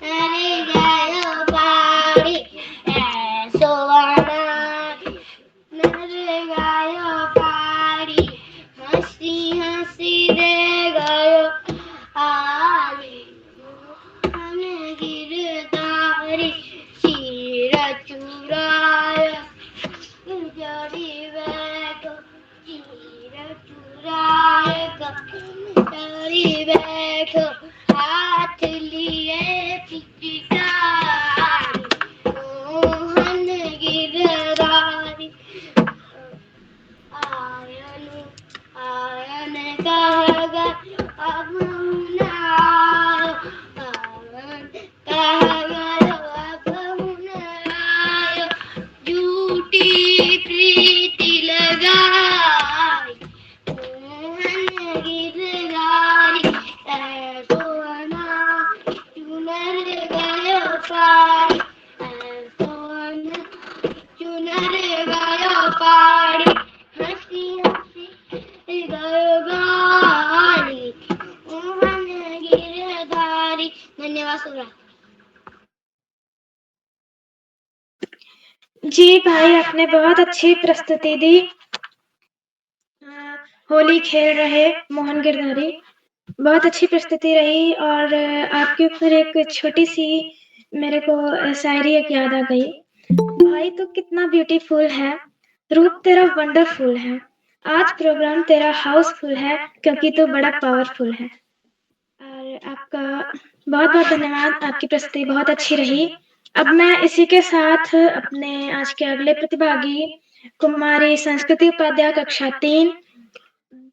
अरे गयो पारी ऐसो रानी नर गयो पारी हंसी हंसी दे गयो आली मोहन गिरधारी चीर चुराय जड़ी बैग चीर चुराय जड़ी बैग हाथ लिए पिचकारी मोहन गिरधारी आयन आयन कहगा अब हुनार आयन कहगा अब हुनार झूठी प्रीति लगाई मोहन गिरधारी ऐसो अनार चुनर गयो पारी ऐसो अनार चुनर गयो पारी हंसी हंसी गयो गाली मोहन गिरधारी। धन्यवाद सुरा। जी भाई, आपने बहुत अच्छी प्रस्तुति दी। होली खेल रहे मोहन गिरधारी, बहुत अच्छी प्रस्तुति रही। और आपके ऊपर एक छोटी सी मेरे को शायरी एक याद आ गई। भाई तू कितना ब्यूटीफुल है, रूप तेरा वंडरफुल है, आज प्रोग्राम तेरा हाउसफुल है क्योंकि तू बड़ा पावरफुल है। और आपका बहुत बहुत धन्यवाद, आपकी प्रस्तुति बहुत अच्छी रही। अब मैं इसी के साथ अपने आज के अगले प्रतिभागी कुमारी संस्कृति उपाध्याय, कक्षा 3,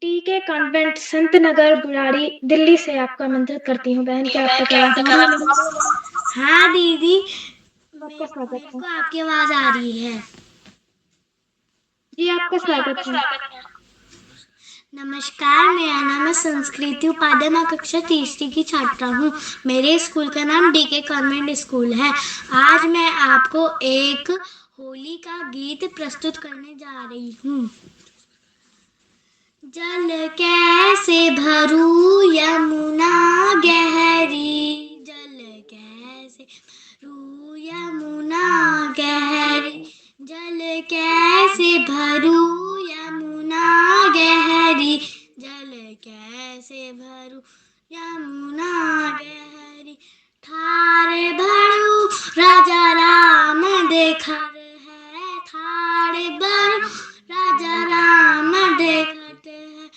DK कॉन्वेंट संत नगर बुराड़ी दिल्ली से आपको आमंत्रित करती हूँ। बहन, क्या आप तक आवाज आ रही है? हाँ दीदी, आपका स्वागत मेरे है। को आपकी आवाज आ रही है। जी, आपका स्वागत है। नमस्कार, मेरा नाम है संस्कृति उपाध्याय, मैं कक्षा 3 की छात्रा हूँ। मेरे स्कूल का नाम DK कॉन्वेंट स्कूल है। आज मैं आपको एक होली का गीत प्रस्तुत करने जा रही हूँ। जल कैसे भरूं यमुना गहरी, जल कैसे भरूं यमुना गहरी, जल कैसे भरूं यमुना गहरी, जल कैसे भरूं यमुना गहरी, ठार भरूं राजा राम देखर है, ठार भरूं राजा राम देखते हैं,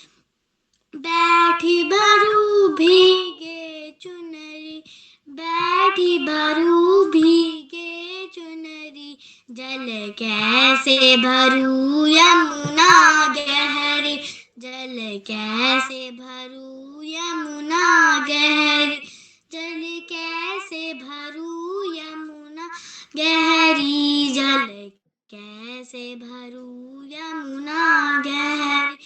बैठी भरू भीगे चुनरी, बैठी भरू भीगे चुनरी, जल कैसे भरू यमुना गहरी, जल कैसे भरू यमुना गहरी, जल कैसे भरू यमुना गहरी, जल कैसे भरू यमुना गहरी,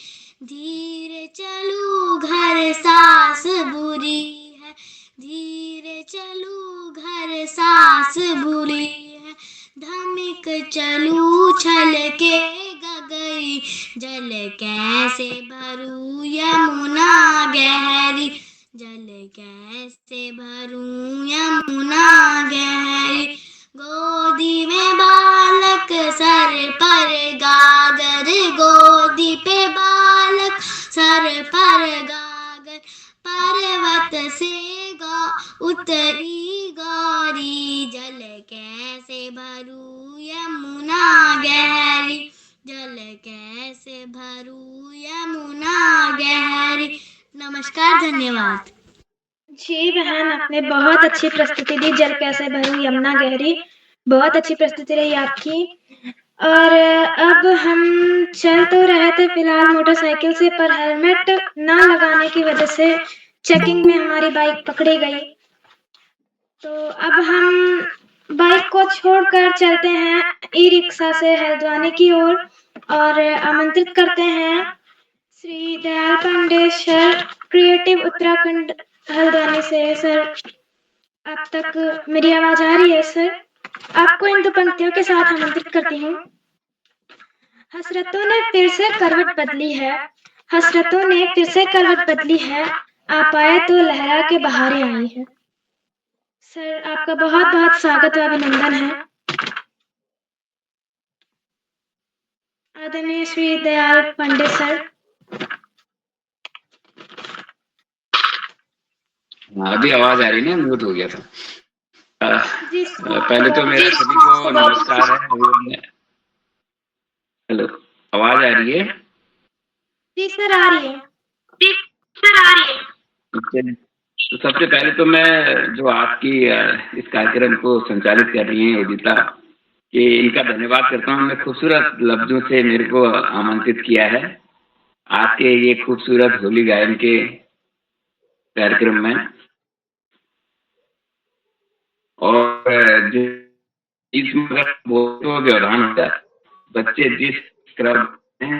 धीरे चलू घर सास बुरी है, धीरे चलू घर सास बुरी है, धमिक चलू छल के गगरी, जल कैसे भरू यमुना गहरी, जल कैसे भरूं यमुना गहरी, गोदी में बालक सर पर गागर, गोदी पे बालक सर पर गागर, पर्वत से उतरी गौरी, जल कैसे भरूं यमुना गहरी, जल कैसे भरूं यमुना गहरी। नमस्कार, धन्यवाद। जी बहन, आपने बहुत अच्छी प्रस्तुति दी। जल कैसे भरूं यमुना गहरी, बहुत अच्छी प्रस्तुति रही आपकी। और अब हम चल तो रहे थे फिलहाल मोटरसाइकिल से, पर हेलमेट ना लगाने की वजह से चेकिंग में हमारी बाइक पकड़ी गई। तो अब हम बाइक को छोड़कर चलते हैं ई रिक्शा से हल्द्वानी की ओर, और आमंत्रित करते हैं श्री दयाल पांडे सर, क्रिएटिव उत्तराखंड हल्द्वानी से। सर, आप तक मेरी आवाज आ रही है? सर, आपको इन 2 पंक्तियों के साथ आमंत्रित करती हूँ। हसरतों ने फिर से करवट बदली है, हसरतों ने फिर से करवट बदली है, आप आए तो लहरा के बहारें आई है। सर, आपका बहुत बहुत स्वागत व अभिनंदन है। आदरणीय श्री दयाल पांडे सर। अभी आवाज आ रही है ना? म्यूट हो गया था। जी पहले तो मेरा सभी को नमस्कार है। हेलो, आवाज आ रही है? जी सर, आ रही है। जी सर, आ रही है। तो सबसे पहले तो मैं जो आपकी इस कार्यक्रम को संचालित कर रही हैं उदिता, कि इनका धन्यवाद करता हूँ। मैं खूबसूरत लफ्जों से मेरे को आमंत्रित किया है आज के ये खूबसूरत होली गायन के कार्यक्रम में। और इसमें व्यवधान होता है, बच्चे जिस क्रम में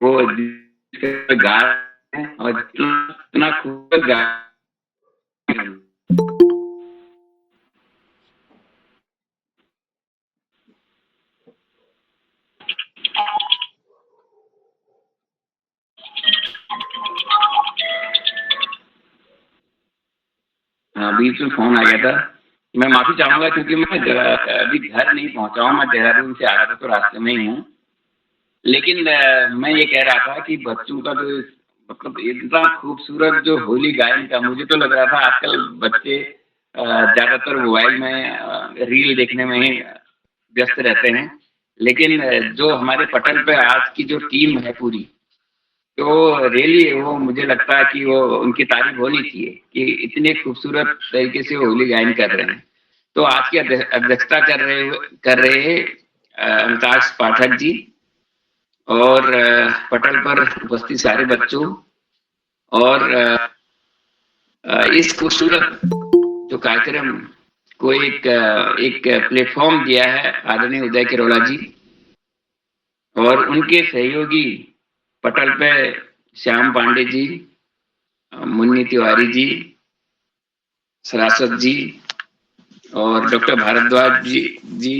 वो गा रहे हैं और इतना खूबसूरत गा बीच में फोन आ गया था। मैं माफी चाहूंगा क्योंकि मैं अभी घर नहीं पहुंचा हूँ। मैं देहरादून से आ रहा था तो रास्ते में ही हूँ। लेकिन मैं ये कह रहा था कि बच्चों का जो मतलब इतना खूबसूरत जो होली गायन का, मुझे तो लग रहा था आजकल बच्चे ज्यादातर मोबाइल में रील देखने में ही व्यस्त रहते हैं। लेकिन जो हमारे पटल पे आज की जो टीम है पूरी, तो रियली वो मुझे लगता है कि वो उनकी तारीफ होनी चाहिए कि इतने खूबसूरत तरीके से होली गायन कर रहे हैं। तो आज की अध्यक्षता कर रहे अमिताभ पाठक जी और पटल पर उपस्थित सारे बच्चों, और इस खूबसूरत जो कार्यक्रम को एक प्लेटफॉर्म दिया है आदरणीय उदय किरोला जी और उनके सहयोगी पटल पे श्याम पांडे जी, मुन्नी तिवारी जी, सरासत जी और डॉक्टर भारद्वाज जी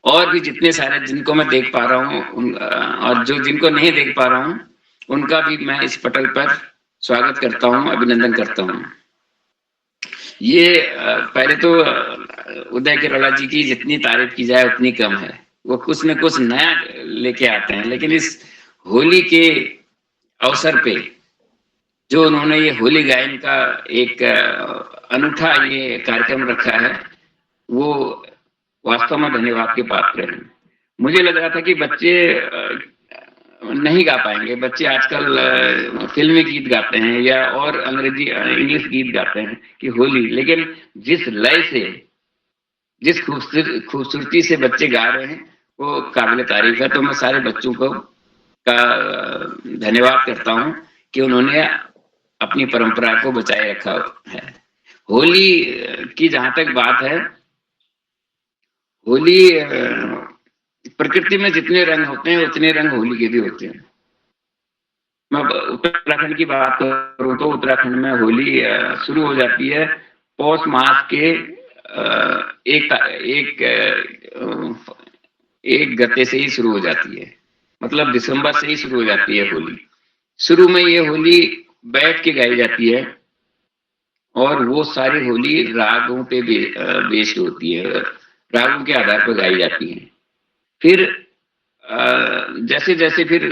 और भी जितने सारे जिनको मैं देख पा रहा हूँ और जो जिनको नहीं देख पा रहा हूँ उनका भी मैं इस पटल पर स्वागत करता हूँ, अभिनंदन करता हूँ। ये पहले तो उदय किरोला जी की जितनी तारीफ की जाए उतनी कम है। वो कुछ न कुछ नया लेके आते हैं, लेकिन इस होली के अवसर पे जो उन्होंने ये होली गायन का एक अनूठा ये कार्यक्रम रखा है, वो वास्तव में धन्यवाद के पात्र हैं। मुझे लग रहा था कि बच्चे नहीं गा पाएंगे। बच्चे आजकल फिल्मी गीत गाते हैं या और अंग्रेजी इंग्लिश गीत गाते हैं कि होली, लेकिन जिस लय से, जिस खूबसूरती से बच्चे गा रहे हैं वो काबिल तारीफ है। तो मैं सारे बच्चों को का धन्यवाद करता हूँ कि उन्होंने अपनी परंपरा को बचाए रखा है। होली की जहां तक बात है, होली प्रकृति में जितने रंग होते हैं उतने रंग होली के भी होते हैं। मैं उत्तराखंड की बात करूं तो उत्तराखंड में होली शुरू हो जाती है पौष मास के एक गते से ही शुरू हो जाती है, मतलब दिसंबर से ही शुरू हो जाती है होली। शुरू में ये होली बैठ के गाई जाती है और वो सारी होली रागों पे बेस्ड होती है, रागों के आधार पर गाई जाती है। फिर जैसे जैसे फिर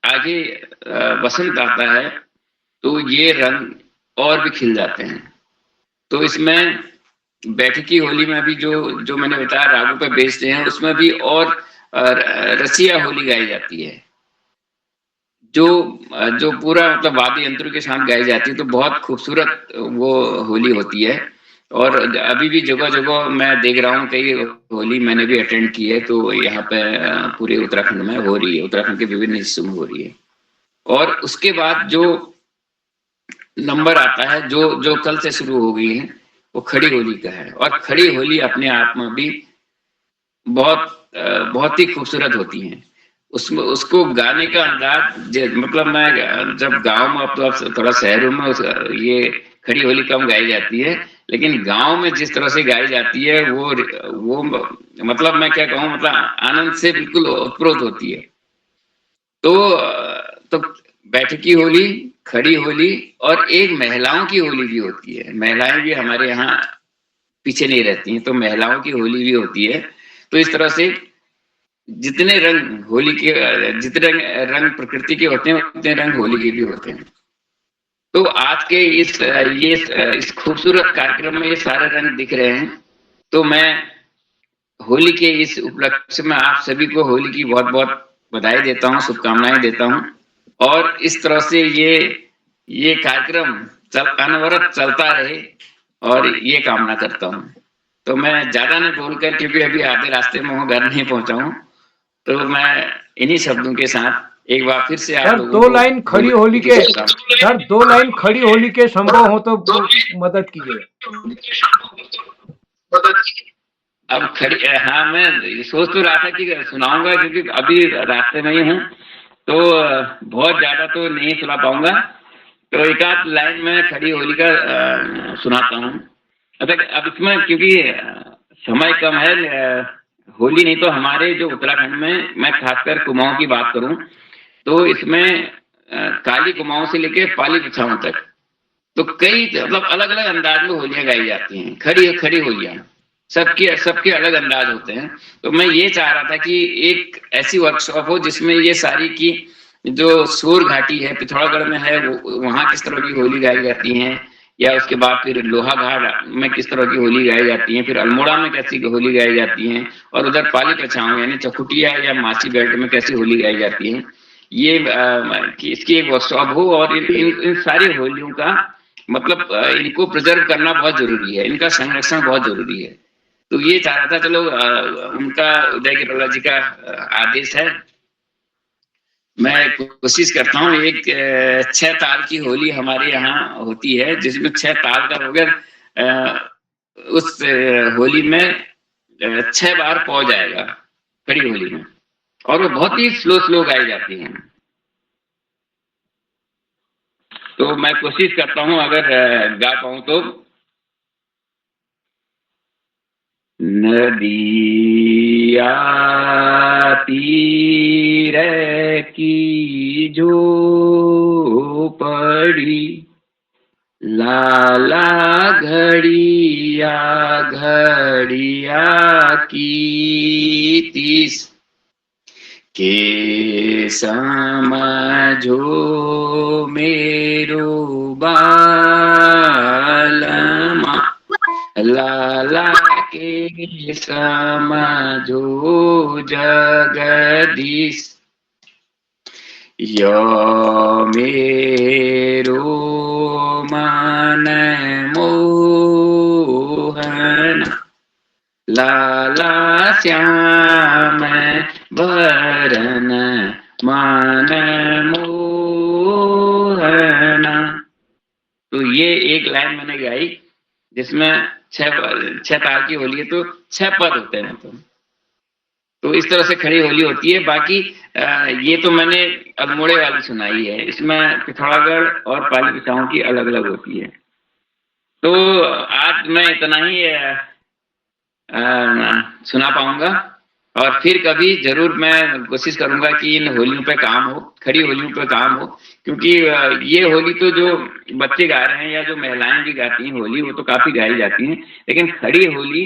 आगे बसंत आता है तो ये रंग और भी खिल जाते हैं। तो इसमें बैठकी होली में भी जो मैंने बताया रागों पे बेस्ड हैं, उसमें भी और रसिया होली गाई जाती है, जो पूरा मतलब वाद्य यंत्रों के साथ गाई जाती है। तो बहुत खूबसूरत वो होली होती है। और अभी भी जगह जगह मैं देख रहा हूँ, कई होली मैंने भी अटेंड की है, तो यहाँ पे पूरे उत्तराखंड में हो रही है, उत्तराखंड के विभिन्न हिस्सों में हो रही है। और उसके बाद जो नंबर आता है, जो कल से शुरू हो गई है, वो खड़ी होली का है। और खड़ी होली अपने आप में भी बहुत ही खूबसूरत होती है। उसमें उसको गाने का अंदाज मतलब मैं जब गांव में, अब तो अब थोड़ा शहरों में ये खड़ी होली कम गाई जाती है, लेकिन गांव में जिस तरह से गाई जाती है वो मतलब मैं क्या कहूँ, मतलब आनंद से बिल्कुल ओतप्रोत होती है। तो बैठकी होली, खड़ी होली और एक महिलाओं की होली भी होती है। महिलाएं भी हमारे यहाँ पीछे नहीं रहती हैं, तो महिलाओं की होली भी होती है। तो इस तरह से जितने रंग होली के, जितने रंग प्रकृति के होते हैं, उतने रंग होली के भी होते हैं। तो आज के इस खूबसूरत कार्यक्रम में ये सारे रंग दिख रहे हैं। तो मैं होली के इस उपलक्ष्य में आप सभी को होली की बहुत बहुत बधाई देता हूँ, शुभकामनाएं देता हूँ। और इस तरह से ये कार्यक्रम अनवरत चलता रहे, और ये कामना करता हूँ। तो मैं ज्यादा नहीं बोलकर, क्योंकि अभी आधे रास्ते में हूँ, घर नहीं पहुंचा हूँ, तो मैं इन्हीं शब्दों के साथ एक बार फिर से आप लोगों दो लाइन खड़ी होली के सर, 2 लाइन खड़ी होली के संभव हो तो मदद कीजिए। अब खड़ी, हाँ मैं सोच तो रहा था कि सुनाऊंगा, क्योंकि अभी रास्ते में ही हूँ, तो बहुत ज्यादा तो नहीं सुना पाऊंगा। तो एक आध लाइन में खड़ी होली का सुनाता हूँ। अब इसमें क्योंकि समय कम है, होली नहीं तो हमारे जो उत्तराखंड में, मैं खासकर कुमाऊं की बात करूं, तो इसमें काली कुमाऊं से लेके पाली बिछाओं तक, तो कई मतलब अलग अलग अंदाज में होलियां गाई जाती हैं। खड़ी होलियां सबके अलग अंदाज होते हैं। तो मैं ये चाह रहा था कि एक ऐसी वर्कशॉप हो जिसमें ये सारी की जो सूर घाटी है, पिथौरागढ़ में है, वहां किस तरह की होली गाई जाती है, या उसके बाद फिर लोहा घाट में किस तरह की होली गाई जाती है, फिर अल्मोड़ा में कैसी होली गाई जाती है, और उधर पाली पछाव यानी चकुटिया या मासी बेल्ट में कैसी होली गाई जाती है, ये इसकी एक वर्कशॉप हो। और इन सारी होलियों का मतलब इनको प्रिजर्व करना बहुत जरूरी है, इनका संरक्षण बहुत जरूरी है। तो ये चाह रहा था, चलो उनका, उदय गिरोला जी का आदेश है, मैं कोशिश करता हूँ। एक 6 ताल की होली हमारे यहाँ होती है, जिसमें 6 ताल का वगैर उस होली में 6 बार पौ जाएगा खड़ी होली में, और वो बहुत ही स्लो गाई जाती है। तो मैं कोशिश करता हूँ, अगर गा पाऊँ तो। नदिया तीर की जो पड़ी, लाला घड़िया की तीस के समझो मेरो बालमा, लाला के समझो जगदीश, यो मेरो मन मोहन, लाला श्याम वरन मन मोहना। तो ये एक लाइन मैंने गाई, जिसमें 6 ताल की होली है, तो 6 पद होते हैं। तो इस तरह से खड़ी होली होती है। बाकी ये तो मैंने अल्मोड़े वाली सुनाई है, इसमें पिथौरागढ़ और पाली बिछाओं की अलग अलग होती है। तो आज मैं इतना ही सुना पाऊंगा। और फिर कभी जरूर मैं कोशिश करूंगा कि इन होलियों पे काम हो, खड़ी होलियों पे काम हो, क्योंकि ये होली तो जो बच्चे गा रहे हैं या जो महिलाएं भी गाती हैं होली, वो तो काफी गाई जाती हैं, लेकिन खड़ी होली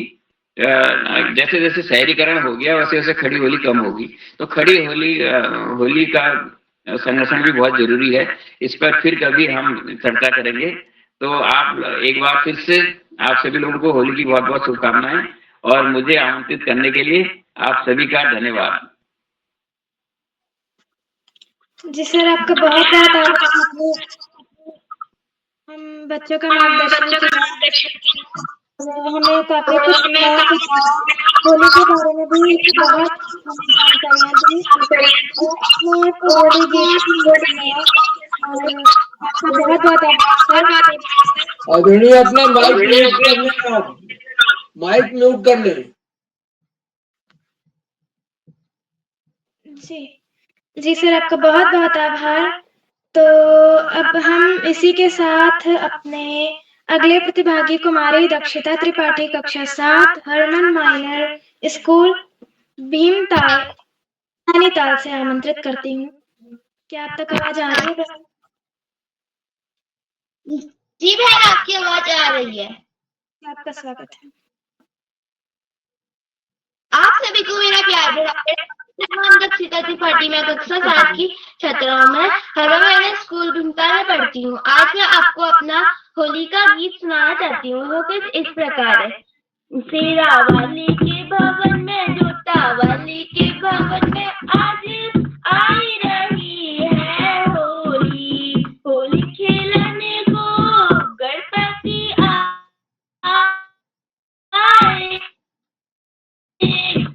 जैसे जैसे शहरीकरण हो गया वैसे वैसे खड़ी होली कम होगी। तो खड़ी होली होली का संरक्षण भी बहुत जरूरी है। इस पर फिर कभी हम चर्चा करेंगे। तो आप एक बार फिर से आप सभी लोगों को होली की बहुत बहुत शुभकामनाएं, और मुझे आमंत्रित करने के लिए आप सभी का धन्यवाद। जी सर, आपका बहुत बहुत आभार। हम बच्चों का मार्गदर्शन किया, हमें काफी कुछ सिखाया, होली के बारे में भी बहुत जानकारियाँ दी, और आपने होली गीत सुनाया, और आपका बहुत बहुत आभार सर। आदरणीय अपना माइक म्यूट कर लें, आप माइक म्यूट कर लें। जी सर, आपका बहुत बहुत आभार। तो अब हम इसी के साथ अपने अगले प्रतिभागी कुमारी दक्षिता त्रिपाठी कक्षा 7 हरमन माइनर स्कूल भीमताल नैनीताल से आमंत्रित करती हूँ। क्या आप तक आवाज आ रही है? जी बहन, आपकी आवाज आ रही है। आपका स्वागत है। आप सभी को मेरा प्यार भरा नाम दक्षिता त्रिपाठी, मैं कक्षा 7 की छात्रा हूँ। मैं हरमन स्कूल भीमताल में पढ़ती हूँ। आज मैं आपको अपना होली का गीत सुनाना चाहती हूँ। वो कुछ इस प्रकार है। शेरा वाली के भवन में, जोता वाली के भवन में आज आई रही है होली। होली खेलने को गणपति आए,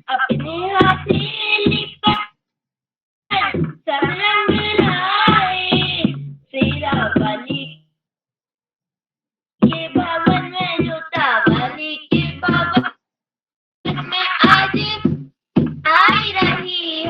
अपने हथेली पर सब रंग लाए। शेरा वाली के भवन में, जोता वाली के भवन में आज आई रही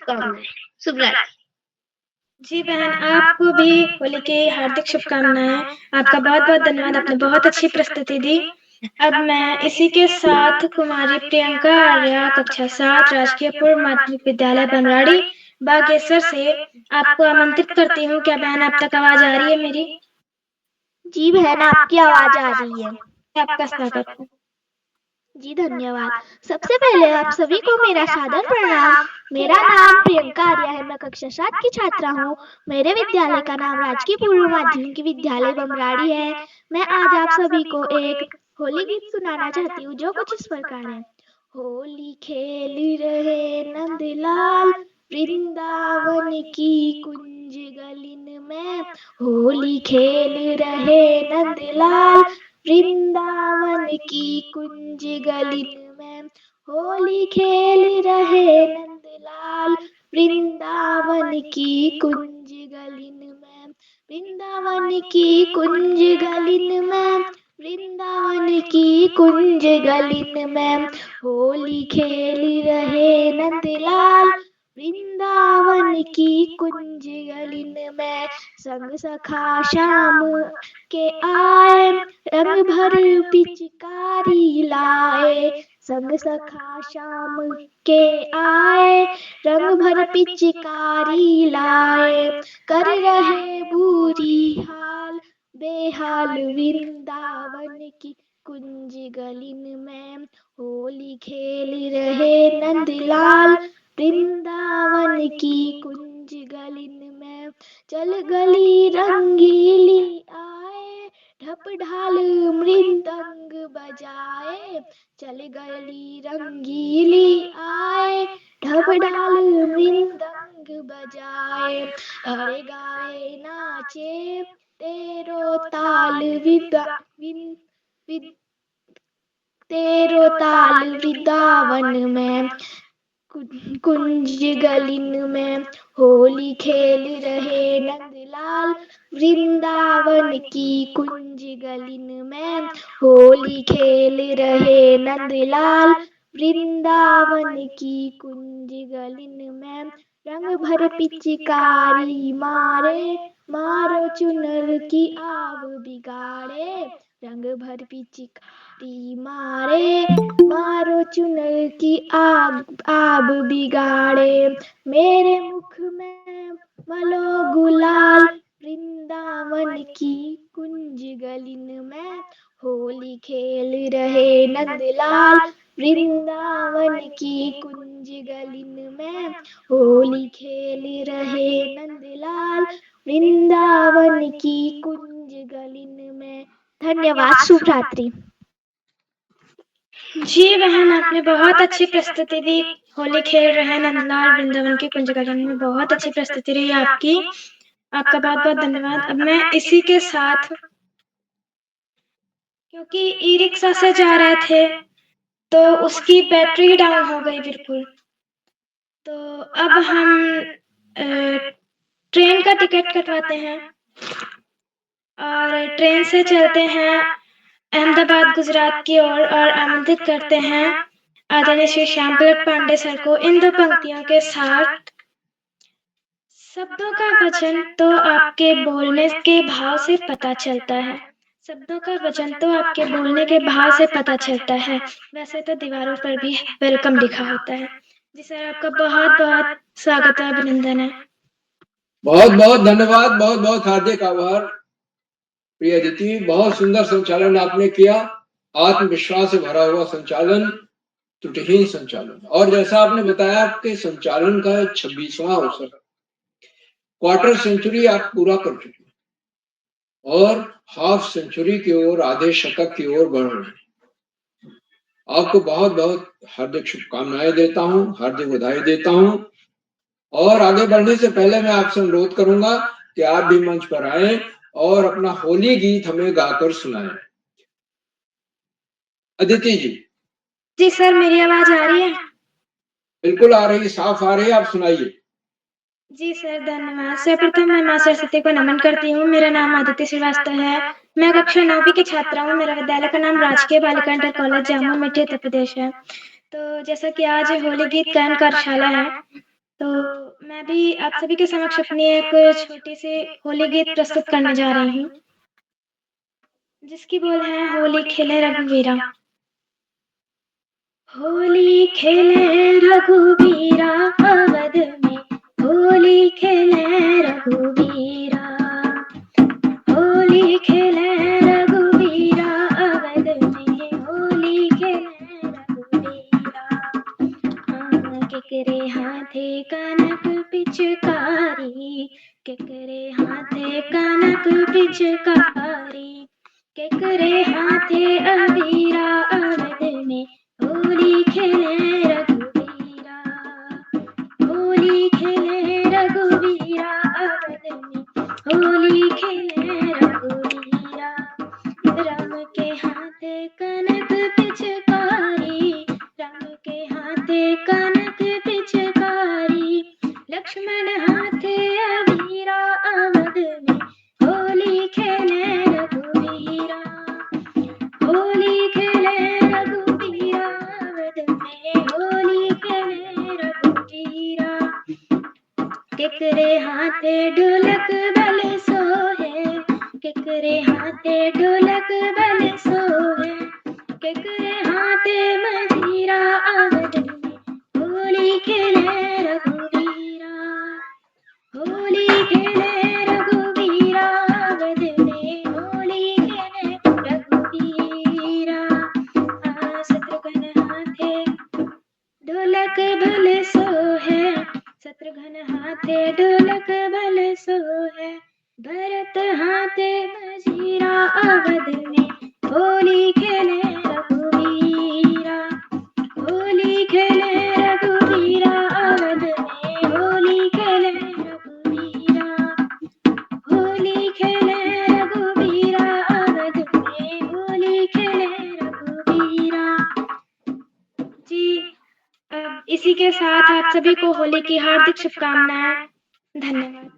शुभकामनाएं। शुभ रात्रि। जी बहन, आपको भी होली की हार्दिक शुभकामनाएं। आपका बहुत बहुत धन्यवाद, आपने बहुत अच्छी प्रस्तुति दी। अब मैं इसी के साथ कुमारी प्रियंका आर्या, कक्षा 7, राजकीय पूर्व माध्यमिक विद्यालय बनराड़ी, बागेश्वर से आपको आमंत्रित करती हूँ। क्या बहन आप तक आवाज आ रही है मेरी? जी बहन, आपकी आवाज आ रही है। आपका स्वागत है। जी धन्यवाद। सबसे पहले आप सभी को मेरा सादर प्रणाम। मेरा नाम प्रियंका आर्या है, मैं कक्षा 7 की छात्रा हूँ। मेरे विद्यालय का नाम राजकीय पूर्व माध्यमिक विद्यालय बमराड़ी है। मैं आज आप सभी को एक होली गीत सुनाना चाहती हूँ जो कुछ इस प्रकार है। होली खेल रहे नंदलाल, वृंदावन की कुंज गलिन में। होली खेल रहे नंदलाल, वृंदावन की कुंज गलिन में। होली खेल रहे नंदलाल, वृंदावन की कुंज गलिन में। वृंदावन की कुंज गलिन में, वृंदावन की कुंज गलिन में। होली खेल रहे नंदलाल, वृंदावन की कुंज गलिन में। संग सखा श्याम के आए, रंग भर पिचकारी लाए। संग सखा श्याम के आए, रंग भर पिचकारी लाए। कर रहे बुरी हाल बेहाल, वृंदावन की कुंज गलिन में। होली खेल रहे नंदलाल, वृंदावन की कुंज गलिन में। चल गली रंगीली आए, ढप ढाल मृदंग बजाए। चल गली रंगीली आए, ढप ढाल मृदंग बजाए। अरे गाए नाचे तेरो ताल तेरो ताल वृंदावन में, कुंज गलिन में। होली खेल रहे नंदलाल, वृंदावन की कुंज गलिन में। होली खेल रहे नंदलाल, वृंदावन की कुंज गलिन में। रंग भर पिचकारी मारे, मारो चुनर की आब बिगाड़े। रंग भर पिचकारी मारे, मारो चुनर की आब बिगाड़े। मेरे मुख में मलो गुलाल, वृंदावन की कुंज गलिन में। होली खेल रहे नंदलाल, वृंदावन की कुंज गलिन में। होली खेल रहे नंदलाल, वृंदावन की कुंज गलिन में। धन्यवाद। शुभ रात्रि। जी बहन, आपने बहुत अच्छी प्रस्तुति दी। होली खेल रहे नंदलाल, वृंदावन की कुंज गलिन में, बहुत अच्छी प्रस्तुति रही आपकी। आपका बहुत बहुत धन्यवाद। अब मैं इसी के साथ, क्योंकि ई रिक्शा से जा रहे थे तो उसकी बैटरी डाउन हो गई बिल्कुल, तो अब हम ट्रेन का टिकट कटवाते हैं और ट्रेन से चलते हैं अहमदाबाद गुजरात की ओर और आमंत्रित करते हैं आदरणीय श्री श्याम प्रसाद पांडे सर को इन दो पंक्तियों के साथ। शब्दों का वजन तो आपके बोलने के भाव से पता चलता है। शब्दों का वजन तो आपके बोलने के भाव से पता चलता है। वैसे तो दीवारों पर भी वेलकम लिखा होता है। जी सर, आपका बहुत बहुत स्वागत है, अभिनंदन है। बहुत बहुत धन्यवाद, बहुत बहुत हार्दिक आभार प्रिय अदिति। बहुत सुंदर संचालन आपने किया, आत्मविश्वास से भरा हुआ संचालन, त्रुटिहीन संचालन। और जैसा आपने बताया आपके संचालन का 26वां अवसर, क्वार्टर सेंचुरी आप पूरा कर चुके हैं और हाफ सेंचुरी की ओर, आधे शतक की ओर बढ़ रहे हैं। आपको बहुत बहुत हार्दिक शुभकामनाएं देता हूं, हार्दिक बधाई देता हूं। और आगे बढ़ने से पहले मैं आपसे अनुरोध करूंगा कि आप भी मंच पर आए और अपना होली गीत हमें गाकर सुनाएं। अदिति जी। जी सर, मेरी आवाज आ रही है? बिल्कुल आ रही, साफ आ रही है, आप सुनाइए। जी सर, धन्यवाद। सर्वप्रथम मैं मां सरस्वती को नमन करती हूँ। मेरा नाम आदित्य श्रीवास्तव है, मैं कक्षा 9वीं की छात्रा हूँ। मेरा विद्यालय का नाम राजकीय बालिका इंटर कॉलेज जामुन मिट्टी उत्तर प्रदेश है। तो जैसा कि आज होली गीत गायन कार्यशाला है, तो मैं भी आप सभी के समक्ष अपनी एक छोटी सी होली गीत प्रस्तुत करने जा रही हूँ, जिसकी बोल है होली खेले रघुवीरा। होली खेले रघुवीरा अवध में, होली खेले रघुवीरा, होली खेले रघुवीरा अवध में, होली खेले रघुवीरा। केकरे हाथे कनक पिचकारी, केकरे हाथे कनक पिचकारी, केकरे हाथे अबीरा अवध में, होली खेले रघुवीरा, होली खेले रघुवीरा अवध में, होली खेले रघुवीरा। राम के हाथे कनक पिचकारी, राम के हाथे कनक पिचकारी, लक्ष्मण हाथे अबीरा अवध में, होली खेले रघुवीरा, होली खेले रघुवीरा अवध में, होली खेले रघुवीरा। केकरे हाथे ढोलक बल सोहे, केकरे हाथे ढोलक बल सोहे, केकरे हाथे मजीरा अवध में, होली खेले रघुवीरा, होली खेले रघुवीरा अवध में, होली खेले रघुवीरा। शत्रुघ्न हाथे ढोलक बल सोहे, शत्रुघ्न हाथे ढोलक बल सोहे, भरत हाथे मजीरा अवध में, होली खेले रघुवीरा, होली खेले रघुवीरा अवध में, होली खेले रघुवीरा, होली खेले रघुवीरा अवध में, होली खेले रघुवीरा। जी, इसी के साथ आप सभी को होली की हार्दिक शुभकामनाएं। धन्यवाद।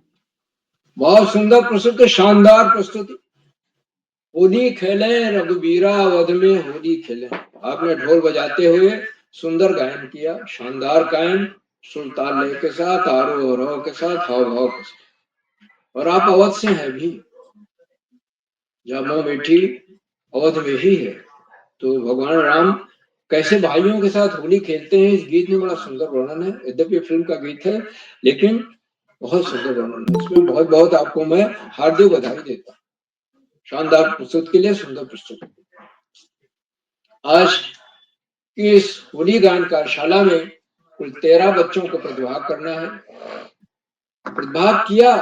बहुत सुंदर प्रस्तुति, शानदार प्रस्तुति। होली खेले रघुवीरा अवध में, होली खेले। आपने ढोल बजाते हुए सुंदर गायन किया, शानदार गायन, सुरताल लय के साथ, आरोह अवरोह के साथ, हाव भाव के साथ। और आप अवध से हैं भी, जब बेटी अवध में ही है। तो भगवान राम कैसे भाइयों के साथ होली खेलते हैं, इस गीत में बड़ा सुंदर वर्णन है। यद्यपि फिल्म का गीत है, लेकिन बहुत सुंदर वर्णन है। इसमें बहुत बहुत आपको मैं हार्दिक बधाई देता हूँ। शानदार प्रस्तुत के लिए सुंदर प्रस्तुत। आज की इस होली गायन कार्यशाला में कुल 13 बच्चों को प्रतिभाग करना है। प्रतिभाग किया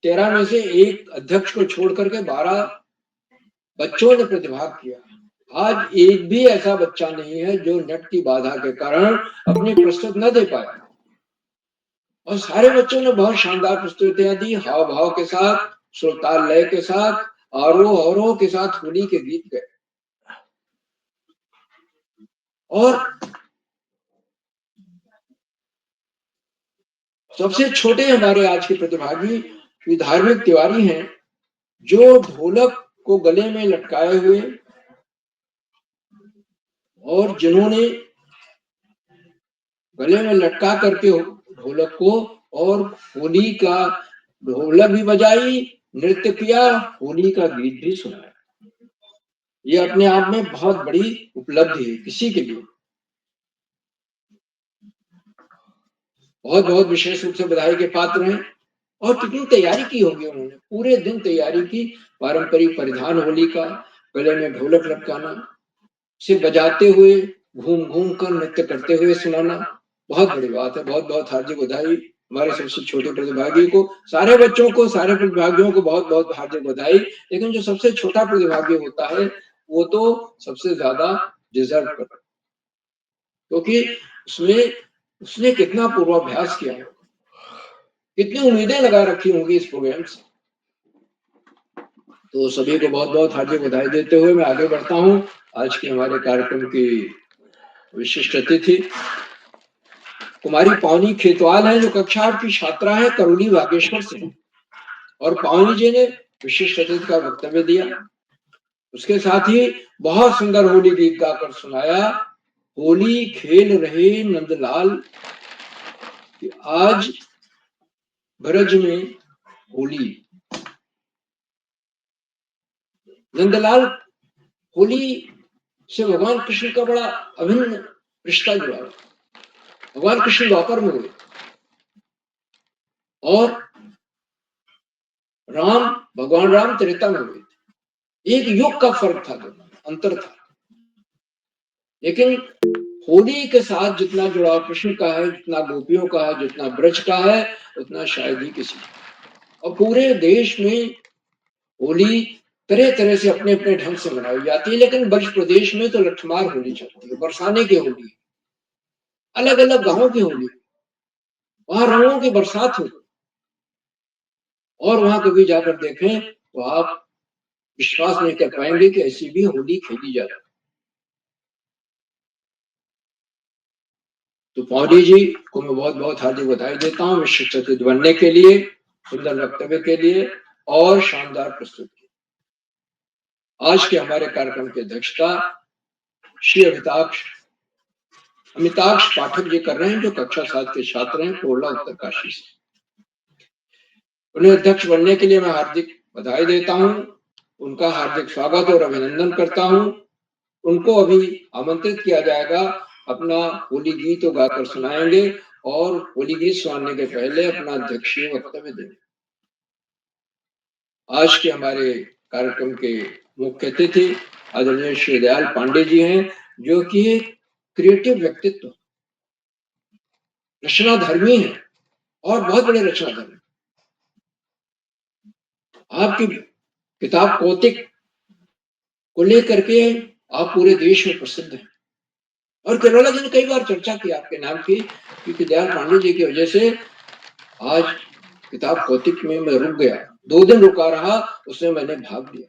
13 में से एक अध्यक्ष को छोड़ करके 12 बच्चों ने प्रतिभाग किया। आज एक भी ऐसा बच्चा नहीं है जो नेट की बाधा के कारण अपनी प्रस्तुत न दे पाया। और सारे बच्चों ने बहुत शानदार प्रस्तुतियां दी, हाव भाव के साथ, सुरताल लय के साथ, आरोह अवरोह के साथ होली के गीत गए। और सबसे छोटे हमारे आज के प्रतिभागी श्री धार्मिक तिवारी हैं, जो ढोलक को गले में लटकाए हुए और जिन्होंने गले में लटका करके ढोलक को और होली का ढोलक भी बजाई, नृत्य किया, होली का गीत भी सुनाया। ये अपने आप में बहुत बड़ी उपलब्धि है किसी के लिए। बहुत बहुत विशेष रूप से बधाई के पात्र हैं। और कितनी तैयारी की होगी उन्होंने, पूरे दिन तैयारी की। पारंपरिक परिधान होली का, गले में ढोलक लटकाना, से बजाते हुए घूम घूम कर नृत्य करते हुए सुनाना, बहुत बड़ी बात है। बहुत बहुत हार्दिक बधाई हमारे सबसे छोटे प्रतिभागी को। सारे बच्चों को, सारे प्रतिभागियों को बहुत बहुत हार्दिक बधाई। लेकिन जो सबसे छोटा प्रतिभागी होता है वो तो सबसे ज्यादा डिजर्व करता है, क्योंकि उसने कितना पूर्वाभ्यास किया है, कितनी उम्मीदें लगा रखी होंगी इस प्रोग्राम से। तो सभी को बहुत बहुत हार्दिक बधाई देते हुए मैं आगे बढ़ता हूँ। आज के हमारे कार्यक्रम की विशिष्ट अतिथि कुमारी पावनी खेतवाल है, जो कक्षा 8 की छात्रा है, करौली बागेश्वर से। और पावनी जी ने विशिष्ट अतिथि का वक्तव्य दिया। उसके साथ ही बहुत सुंदर होली गीत गाकर सुनाया। होली खेल रहे नंदलाल, कि आज ब्रज में होली, नंदलाल होली से भगवान कृष्ण का बड़ा अभिन्न रिश्ता जुड़ा है। भगवान कृष्ण द्वापर में हुए और भगवान राम त्रेता में हुए। एक युग का फर्क था, दोनों अंतर था, लेकिन होली के साथ जितना जुड़ाव कृष्ण का है, जितना गोपियों का है, जितना ब्रज का है, उतना शायद ही किसी का। और पूरे देश में होली तरह तरह से अपने अपने ढंग से मनाई जाती है, लेकिन ब्रज प्रदेश में तो लठमार होली चलती है, बरसाने की होली, अलग अलग गांवों की होली, वहां रंगों की बरसात होती। और वहां कभी जाकर देखें तो आप विश्वास नहीं कर पाएंगे कि ऐसी भी होली खेली जाती। तो पौड़ी जी को मैं बहुत बहुत हार्दिक बधाई देता हूँ विश्व चतुर्थ बनने के लिए, सुंदर वक्तव्य के लिए और शानदार प्रस्तुति। आज के हमारे कार्यक्रम की अध्यक्षता श्री अमिताक्ष पाठक जी कर रहे हैं, जो कक्षा 7 के छात्र हैं, कोरला उत्तरकाशी से। उन्हें अध्यक्ष बनने के लिए मैं हार्दिक बधाई देता हूँ, उनका हार्दिक स्वागत और अभिनंदन करता हूँ। उनको अभी आमंत्रित किया जाएगा, अपना होली गीत गाकर सुनाएंगे और होली गीत सुनाने के पहले अपना अध्यक्षीय वक्तव्य देंगे। आज के हमारे कार्यक्रम के मुख्य अतिथि आदरणीय श्री दयाल पांडे जी हैं, जो कि क्रिएटिव व्यक्तित्व, रचनाधर्मी है और बहुत बड़े रचनाधर्मी। आपकी किताब कौतिक को लेकर के आप पूरे देश में प्रसिद्ध हैं और केरला जी ने कई बार चर्चा की आपके नाम की, क्योंकि दयाल पांडे जी की वजह से आज किताब कौतिक में मैं रुक गया, 2 दिन रुका रहा, उसमें मैंने भाग लिया।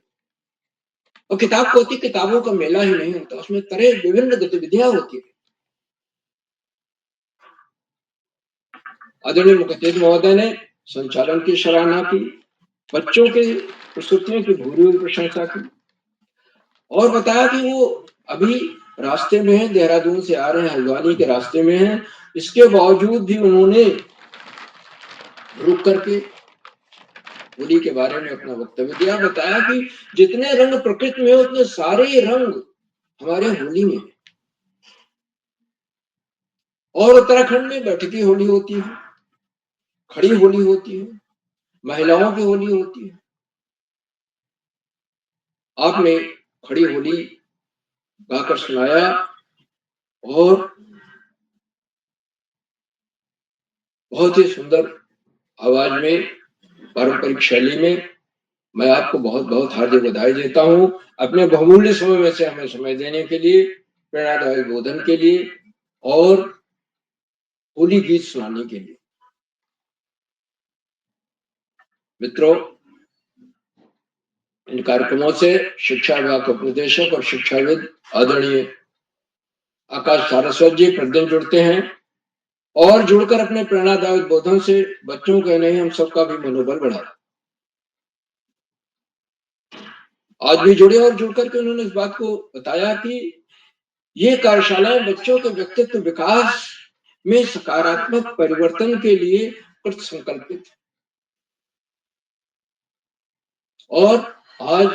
और किताब कौतिक किताबों का मेला ही नहीं होता, उसमें तरह विभिन्न गतिविधियां होती है। आदरणीय मुख्य अतिथि महोदय ने संचालन की सराहना की, बच्चों के प्रस्तुतियों की भूरी प्रशंसा की और बताया कि वो अभी रास्ते में है, देहरादून से आ रहे हैं, हल्द्वानी के रास्ते में हैं, इसके बावजूद भी उन्होंने रुक करके होली के बारे में अपना वक्तव्य दिया। बताया कि जितने रंग प्रकृति में उतने सारे रंग हमारे होली में, और उत्तराखंड में बैठकी होली होती है, खड़ी होली होती है, महिलाओं की होली होती है। आपने खड़ी होली गाकर सुनाया और बहुत ही सुंदर आवाज में, पारंपरिक शैली में। मैं आपको बहुत बहुत हार्दिक बधाई देता हूं, अपने बहुमूल्य समय में से हमें समय देने के लिए, प्रेरणादायक बोधन के लिए और होली गीत सुनाने के लिए। मित्रों, इन कार्यक्रमों से शिक्षा विभाग के उपनिदेशक और शिक्षाविद आदरणीय आकाश सारस्वत जी प्रतिदिन जुड़ते हैं और जुड़कर अपने प्रेरणादायक बोधन से बच्चों के नहीं, हम सबका भी मनोबल बढ़ाते। आज भी जुड़े और जुड़कर के उन्होंने इस बात को बताया कि ये कार्यशालाएं बच्चों के व्यक्तित्व विकास में सकारात्मक परिवर्तन के लिए कृतसंकल्पित है। और आज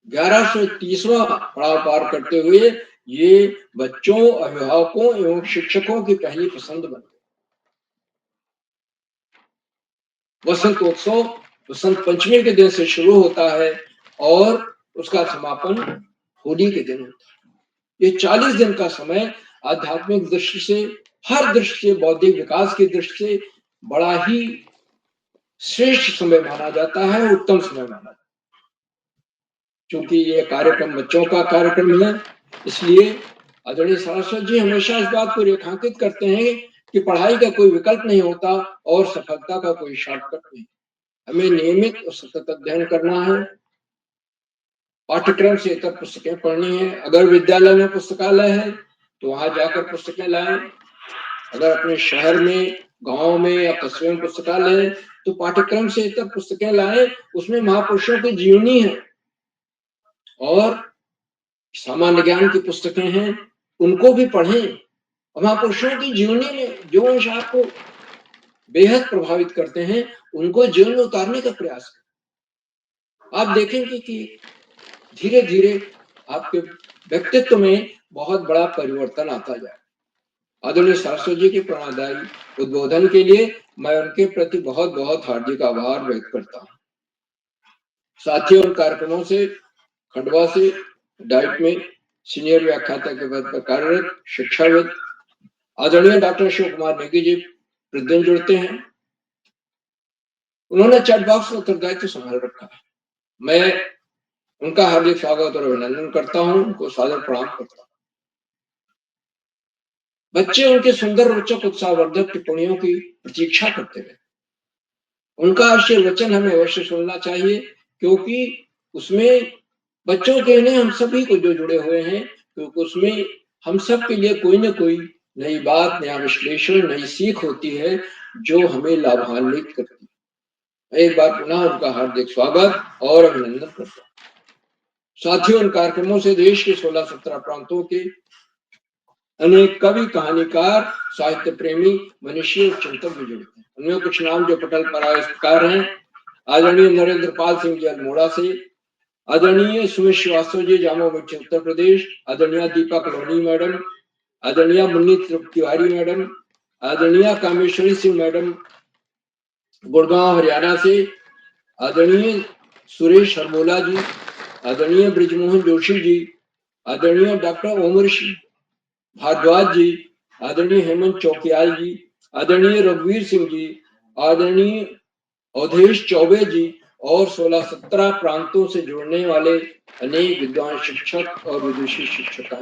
1130वां पड़ाव पार करते हुए ये बच्चों, अभिभावकों एवं शिक्षकों की पहली पसंद बन गई। वसंत उत्सव वसंत पंचमी के दिन से शुरू होता है और उसका समापन होली के दिन होता है। ये 40 दिन का समय आध्यात्मिक दृष्टि से, हर दृष्टि से, बौद्धिक विकास की दृष्टि से बड़ा ही श्रेष्ठ समय माना जाता है, उत्तम समय माना जाता है। क्योंकि ये कार्यक्रम बच्चों का कार्यक्रम है, इसलिए आदरणीय सारस्वत जी हमेशा इस बात को रेखांकित करते हैं कि पढ़ाई का कोई विकल्प नहीं होता और सफलता का कोई शॉर्टकट नहीं। हमें नियमित और सतत अध्ययन करना है, पाठ्यक्रम से इतर पुस्तकें पढ़नी है। अगर विद्यालय में पुस्तकालय है तो वहां जाकर पुस्तकें लाएं। अगर अपने शहर में, गांव में या कस्बे में पुस्तकालय है तो पाठ्यक्रम से इतर पुस्तकें लाएं। उसमें महापुरुषों की जीवनी है और सामान्य ज्ञान की पुस्तकें हैं, उनको भी पढ़ें महापुरुषों की जीवनी में जो अंश आपको बेहद प्रभावित करते हैं, उनको जीवन में उतारने का प्रयास करें। आप देखेंगे कि धीरे धीरे आपके व्यक्तित्व में बहुत बड़ा परिवर्तन आता जाए। आदरणीय सरस्वती जी के प्रेरणादायी उद्बोधन के लिए मैं उनके प्रति बहुत बहुत हार्दिक आभार व्यक्त करता हूँ। साथियों, उन कार्यक्रमों से खंडवा से डाइट में सीनियर व्याख्याता के पद पर कार्यरत शिक्षाविद आदरणीय डॉक्टर अशोक कुमार नेगी जी प्रतिदिन जुड़ते हैं। उन्होंने चैट बॉक्स का उत्तरदायित्व संभाल रखा है। मैं उनका हार्दिक स्वागत और अभिनंदन करता हूँ, उनको सादर प्रणाम करता हूँ। बच्चे उनके सुंदर, रोचक, उत्साहवर्धक टिप्पणियों की प्रतीक्षा करते रहे। उनका आशीर्वचन हमें अवश्य सुनना चाहिए, क्योंकि उसमें बच्चों के नहीं, हम सभी को जो जुड़े हुए हैं, क्योंकि उसमें हम सब के लिए कोई न कोई नई बात, नया विश्लेषण, नई सीख होती है जो हमें लाभान्वित करती है। एक बार पुनः उनका हार्दिक स्वागत और अभिनंदन करता हूँ। साथियों, इन कार्यक्रमों से देश के 16-17 प्रांतों के अनेक कवि, कहानीकार, साहित्य प्रेमी, मनुष्य और चिंतक भी जुड़ते हैं। उनमें कुछ नाम जो पटल पर आए इस प्रकार हैं। आदरणीय नरेंद्र पाल सिंह जी अल्मोड़ा से, आदरणीय सुमित श्रीवास्तव जी जामो मिर्ची उत्तर प्रदेश, आदरणीय दीपा कलोनी मैडम, आदरणीय मुन्नी तिवारी मैडम, आदरणीय कामेश्वरी सिंह मैडम गुड़गांव हरियाणा से, आदरणीय सुरेश हरमोला जी, आदरणीय ब्रिजमोहन जोशी जी, आदरणीय डॉक्टर ओमऋषि भारद्वाज जी, आदरणीय हेमंत चौकियाल जी, आदरणीय रघुवीर सिंह जी, आदरणीय अवधेश चौबे जी और 16-17 प्रांतों से जुड़ने वाले अनेक विद्वान शिक्षक और विदेशी शिक्षक।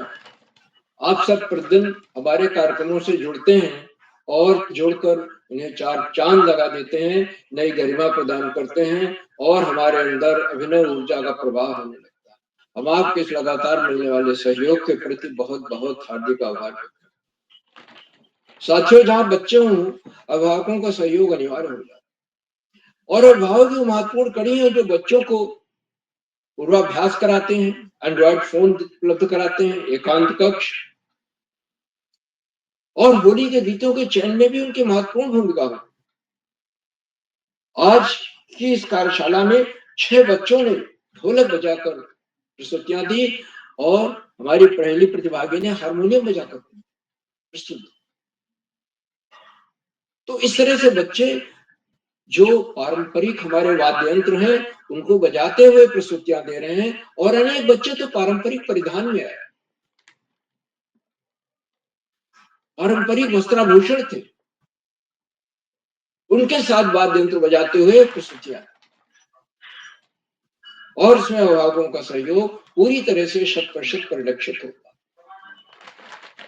आप सब प्रतिदिन हमारे कार्यक्रमों से जुड़ते हैं और जुड़कर उन्हें चार चांद लगा देते हैं, नई गरिमा प्रदान करते हैं और हमारे अंदर अभिनव ऊर्जा का प्रवाह होने लगता है। हम आपके इस लगातार मिलने वाले सहयोग के प्रति बहुत बहुत हार्दिक आभार करते हैं। साथियों, जहाँ बच्चे हों, अभिभावकों का सहयोग अनिवार्य हो जाता है और अभिभावक की महत्वपूर्ण कड़ी है जो बच्चों को पूर्वाभ्यास कराते हैं, एंड्रॉइड फोन उपलब्ध कराते हैं, एकांत कक्ष और होली के गीतों के चयन में भी उनकी महत्वपूर्ण भूमिका है। आज की इस कार्यशाला में 6 बच्चों ने ढोलक बजाकर प्रस्तुतियां दी और हमारी पहली प्रतिभागी ने हारमोनियम बजाकर प्रस्तुत। तो इस तरह से बच्चे जो पारंपरिक हमारे वाद्य यंत्र हैं उनको बजाते हुए प्रस्तुतियां दे रहे हैं और अनेक बच्चे तो पारंपरिक परिधान में आए, पारंपरिक वस्त्राभूषण थे, उनके साथ वाद्य यंत्र बजाते हुए प्रस्तुतियां और इसमें अभिभावकों का सहयोग पूरी तरह से 100% परिलक्षित होता।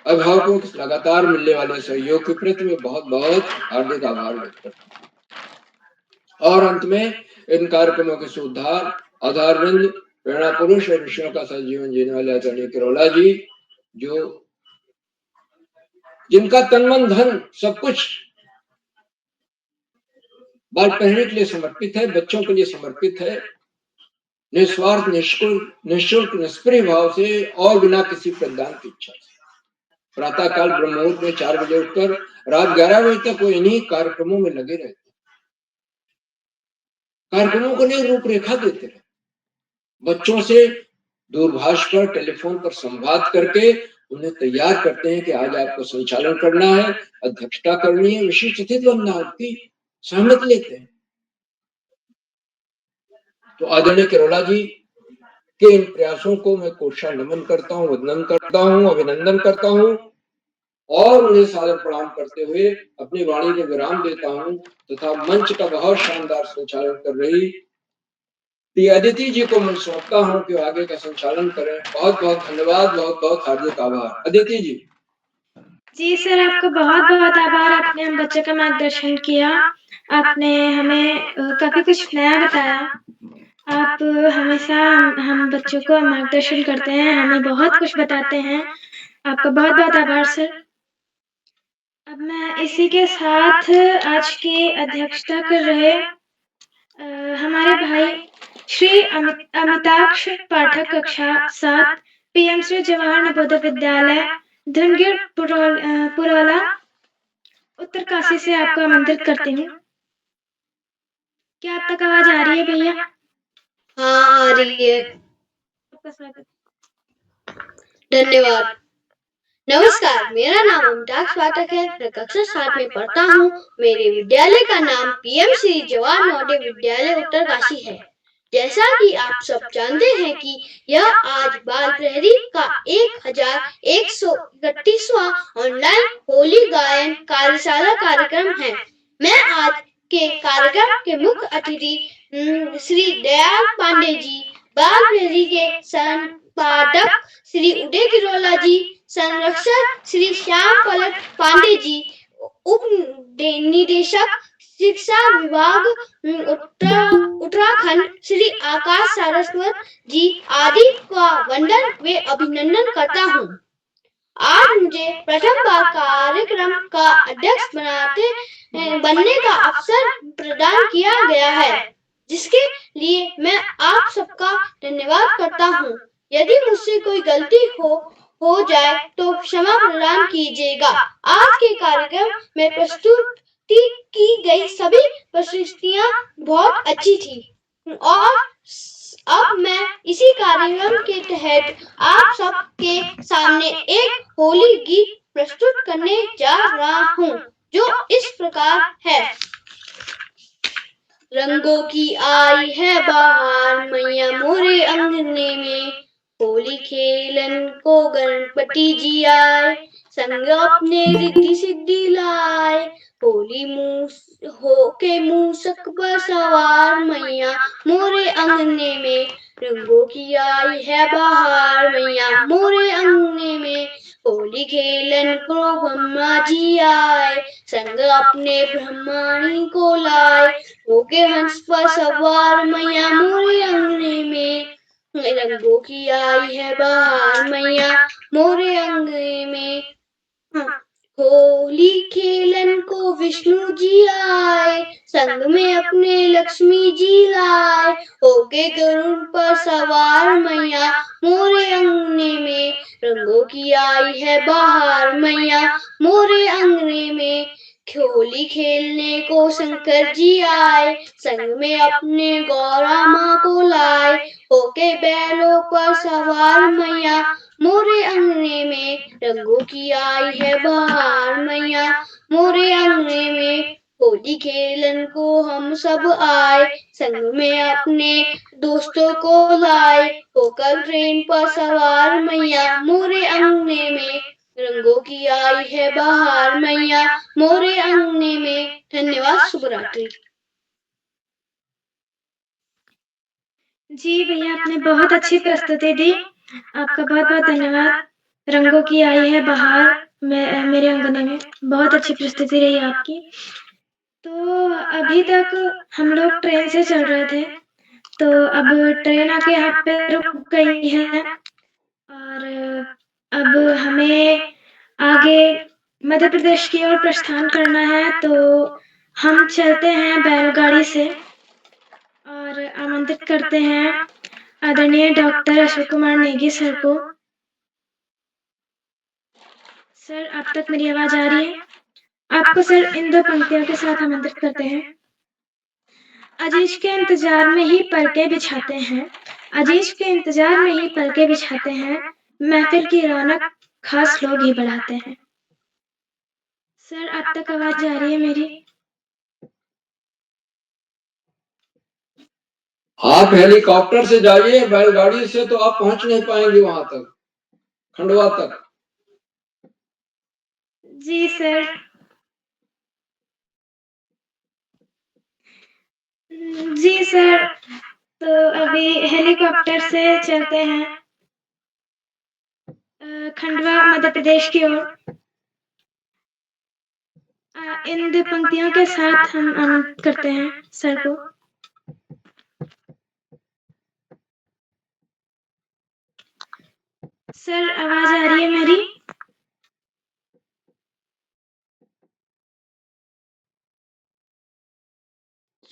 अभिभावकों के लगातार मिलने वाले सहयोग के प्रति मैं बहुत बहुत हार्दिक आभार व्यक्त करता हूँ। और अंत में इन कार्यक्रमों के सुधार आधारवृंद प्रेरणा पुरुष और ऋषियों का साथ जीवन जीने वाले आचार्य किरोला जी, जो जिनका तन मन धन सब कुछ बाल पढ़ने के लिए समर्पित है, बच्चों के लिए समर्पित है, निस्वार्थ, निःशुल्क, निष्प्रिय भाव से और बिना किसी प्रतिदान की इच्छा से प्रातः काल ब्रह्म मुहूर्त में 4 बजे उठकर रात 11 बजे तक वो इन्हीं कार्यक्रमों में लगे रहते, कार्यक्रमों को नई रूपरेखा देते रहे, बच्चों से दूरभाष पर, टेलीफोन पर संवाद करके उन्हें तैयार करते हैं कि आज आपको संचालन करना है, अध्यक्षता करनी है, विशिष्ट अतिथि बनना है, आपकी सहमति लेते हैं। तो आदरणीय किरोला जी के इन प्रयासों को मैं कोशा नमन करता हूँ, वंदन करता हूँ, अभिनंदन करता हूँ और उन्हें सादर प्रणाम करते हुए अपनी वाणी को विराम देता हूँ तथा मंच का बहुत शानदार संचालन कर रही प्रिय अदिति जी को मैं सौंपता हूँ कि आगे का संचालन करें। बहुत बहुत धन्यवाद, बहुत बहुत हार्दिक आभार। अदिति जी। जी सर, आपका बहुत बहुत आभार। आपने हम बच्चों का मार्गदर्शन किया, आपने हमें काफी कुछ नया बताया। आप हमेशा हम बच्चों को मार्गदर्शन करते हैं, हमें बहुत कुछ बताते हैं। आपका बहुत बहुत आभार सर। अब मैं इसी के साथ आज की अध्यक्षता कर रहे हमारे भाई श्री अमिताक्ष पाठक कक्षा 7 PM श्री जवाहर नवोदय विद्यालय धनगढ़ पुराला उत्तरकाशी से आपको आमंत्रित करती हूँ। क्या आप तक आवाज आ रही है भैया? हाँ, आ रही है। आपका स्वागत। धन्यवाद। नमस्कार, मेरा नाम अमिताभ पाठक है। मैं कक्षा 7 में पढ़ता हूँ। मेरे विद्यालय का नाम पीएम श्री जवाहर नवोदय विद्यालय उत्तरकाशी है। जैसा कि आप सब जानते हैं कि यह आज बाल प्रहरी का 1131वां ऑनलाइन होली गायन कार्यशाला कार्यक्रम है। मैं आज के कार्यक्रम के मुख्य अतिथि श्री दयाल पांडे जी, बाल प्रहरी के संपादक श्री उदय किरोला जी, संरक्षक श्री श्याम पलक पांडे जी, उप निदेशक शिक्षा विभाग उत्तराखंड श्री आकाश सारस्वत जी आदि का वंदन व अभिनंदन करता हूँ। आज मुझे प्रथम बार कार्यक्रम का अध्यक्ष बनने का अवसर प्रदान किया गया है, जिसके लिए मैं आप सबका धन्यवाद करता हूँ। यदि मुझसे कोई गलती हो जाए तो क्षमा प्रदान कीजिएगा। आज के कार्यक्रम में प्रस्तुत की गई सभी प्रस्तुतियां बहुत अच्छी थी और अब मैं इसी कार्यक्रम के तहत आप सबके सामने एक होली गीत प्रस्तुत करने जा रहा हूँ, जो इस प्रकार है। रंगों की आई है बहार, मैया मोरे अंगने में, होली खेलन को गणपति जी आए, संग अपने रिद्धि सिद्धि लाए, होली होके मूसक पर सवार, मैया मोरे अंगने में, रंगों की आई है बहार, मैया मोरे अंगने में, होली खेलन को ब्रह्मा जी आए, संग अपने ब्रह्माणी को लाए, होके हंस पर सवार, मैया मोरे अंगने में, रंगों की आई है बहार, मैया मोरे अंगने में, होली खेलन को विष्णु जी आए, संग में अपने लक्ष्मी जी लाए, होके गरुड़ पर सवार, मैया मोरे अंगने में, रंगों की आई है बहार, मैया मोरे अंगने में, होली खेलने को शंकर जी आए, संग में अपने गौरा माँ को लाए, होके बैलों पर सवार, मैया मोरे अंगने में, रंगों की आई है बहार, मैया मोरे अंगने में, होली खेलन को हम सब आए, संग में अपने दोस्तों को लाए, होकर ट्रेन पर सवार, मैया मोरे अंगने में, रंगों की आई है बहार, मैया मोरे अंगने में। धन्यवाद। शुभ रात्रि। जी भैया, आपने बहुत अच्छी प्रस्तुति दी। आपका बहुत बहुत धन्यवाद। रंगों की आई है बहार मेरे अंगने में, बहुत अच्छी प्रस्तुति रही आपकी। तो अभी तक हम लोग ट्रेन से चल रहे थे, तो अब ट्रेन आके यहाँ पे रुक गई है और अब हमें आगे मध्य प्रदेश की ओर प्रस्थान करना है। तो हम चलते हैं बैलगाड़ी से और आमंत्रित करते हैं आदरणीय डॉक्टर अशोक कुमार नेगी सर को। सर, आप तक मेरी आवाज आ रही है? आपको सर इन दो पंक्तियों के साथ आमंत्रित करते हैं। अजीज के इंतजार में ही पलके बिछाते हैं, अजीज के इंतजार में ही पलके बिछाते हैं, महफिल की रौनक खास लोग ही बढ़ाते हैं। सर, आप तक आवाज आ रही है मेरी? आप हेलीकॉप्टर से जाइए, बैलगाड़ी से तो आप पहुंच नहीं पाएंगे वहां तक, खंडवा तक। जी सर। जी सर, तो अभी हेलीकॉप्टर से चलते हैं खंडवा मध्य प्रदेश की ओर। इन दो पंक्तियों के साथ हम आमंत्रित करते हैं सर को। सर, आवाज आ रही है मेरी?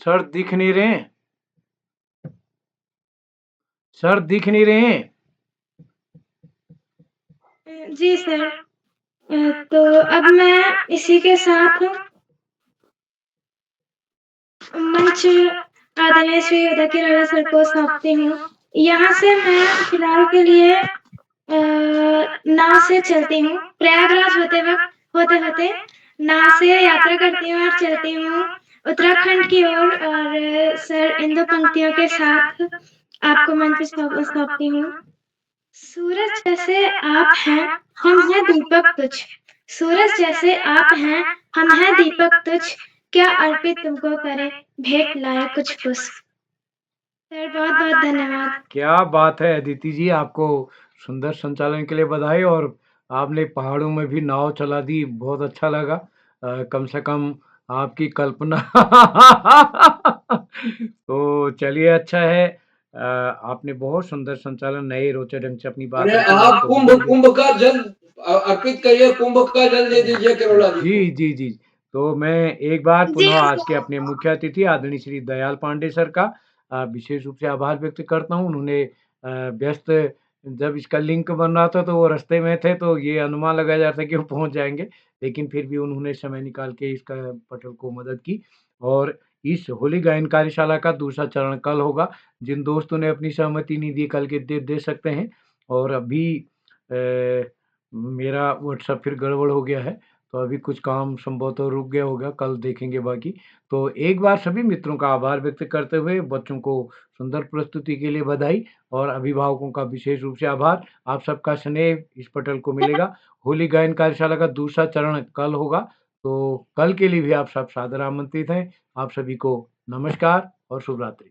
सर दिख नहीं रहे, सर दिख नहीं रहे। जी सर। तो अब मैं इसी के साथ मंच आदरणीय श्री उदयकिर राणा सर को सौंपती हूँ। यहाँ से मैं फिलहाल के लिए नाव से चलती हूँ। प्रयागराज होते होते नाव से यात्रा करती हूँ और चलती हूँ उत्तराखंड की ओर। और सर इन 2 पंक्तियों के साथ आपको मंच पे सौंपती हूँ। सूरज जैसे आप हैं, हम हैं दीपक तुझ। सूरज जैसे आप हैं, हम हैं दीपक तुझ। क्या अर्पित तुमको करें, भेंट लाए कुछ पुष्प। सर बहुत-बहुत धन्यवाद। क्या बात है अदिति जी, आपको सुंदर संचालन के लिए बधाई। और आपने पहाड़ों में भी नाव चला दी, बहुत अच्छा लगा। कम से कम आपकी कल्पना तो चलिए अच्छा है। आपने बहुत सुंदर संचालन, नए रोचक ढंग से अपनी बात अरे रखी। आप आपको कुंभ बहुत-बहुत कुंभ का जल अर्पित करिए, कुंभ का जल दे दीजिए करोड़ा जी जी, को। जी, जी। तो मैं एक बार जी पुनः आज के सर। अपने मुख्य अतिथि आदरणीय श्री दयाल पांडे सर का विशेष रूप से आभार व्यक्त करता हूँ। उन्होंने व्यस्त जब इसका लिंक बन रहा था तो वो रास्ते में थे, तो ये अनुमान लगाया जा रहा था कि वो पहुँच जाएँगे। लेकिन फिर भी उन्होंने समय निकाल के इसका पटल को मदद की। और इस होली गायन कार्यशाला का दूसरा चरण कल होगा। जिन दोस्तों ने अपनी सहमति नहीं दी, कल के दे सकते हैं। और अभी मेरा व्हाट्सएप फिर गड़बड़ हो गया है, तो अभी कुछ काम संभवतः रुक गया होगा, कल देखेंगे बाकी। तो एक बार सभी मित्रों का आभार व्यक्त करते हुए बच्चों को सुंदर प्रस्तुति के लिए बधाई और अभिभावकों का विशेष रूप से आभार। आप सबका स्नेह इस पटल को मिलेगा। होली गायन कार्यशाला का दूसरा चरण कल होगा, तो कल के लिए भी आप सब सादर आमंत्रित हैं। आप सभी को नमस्कार और शुभ रात्रि।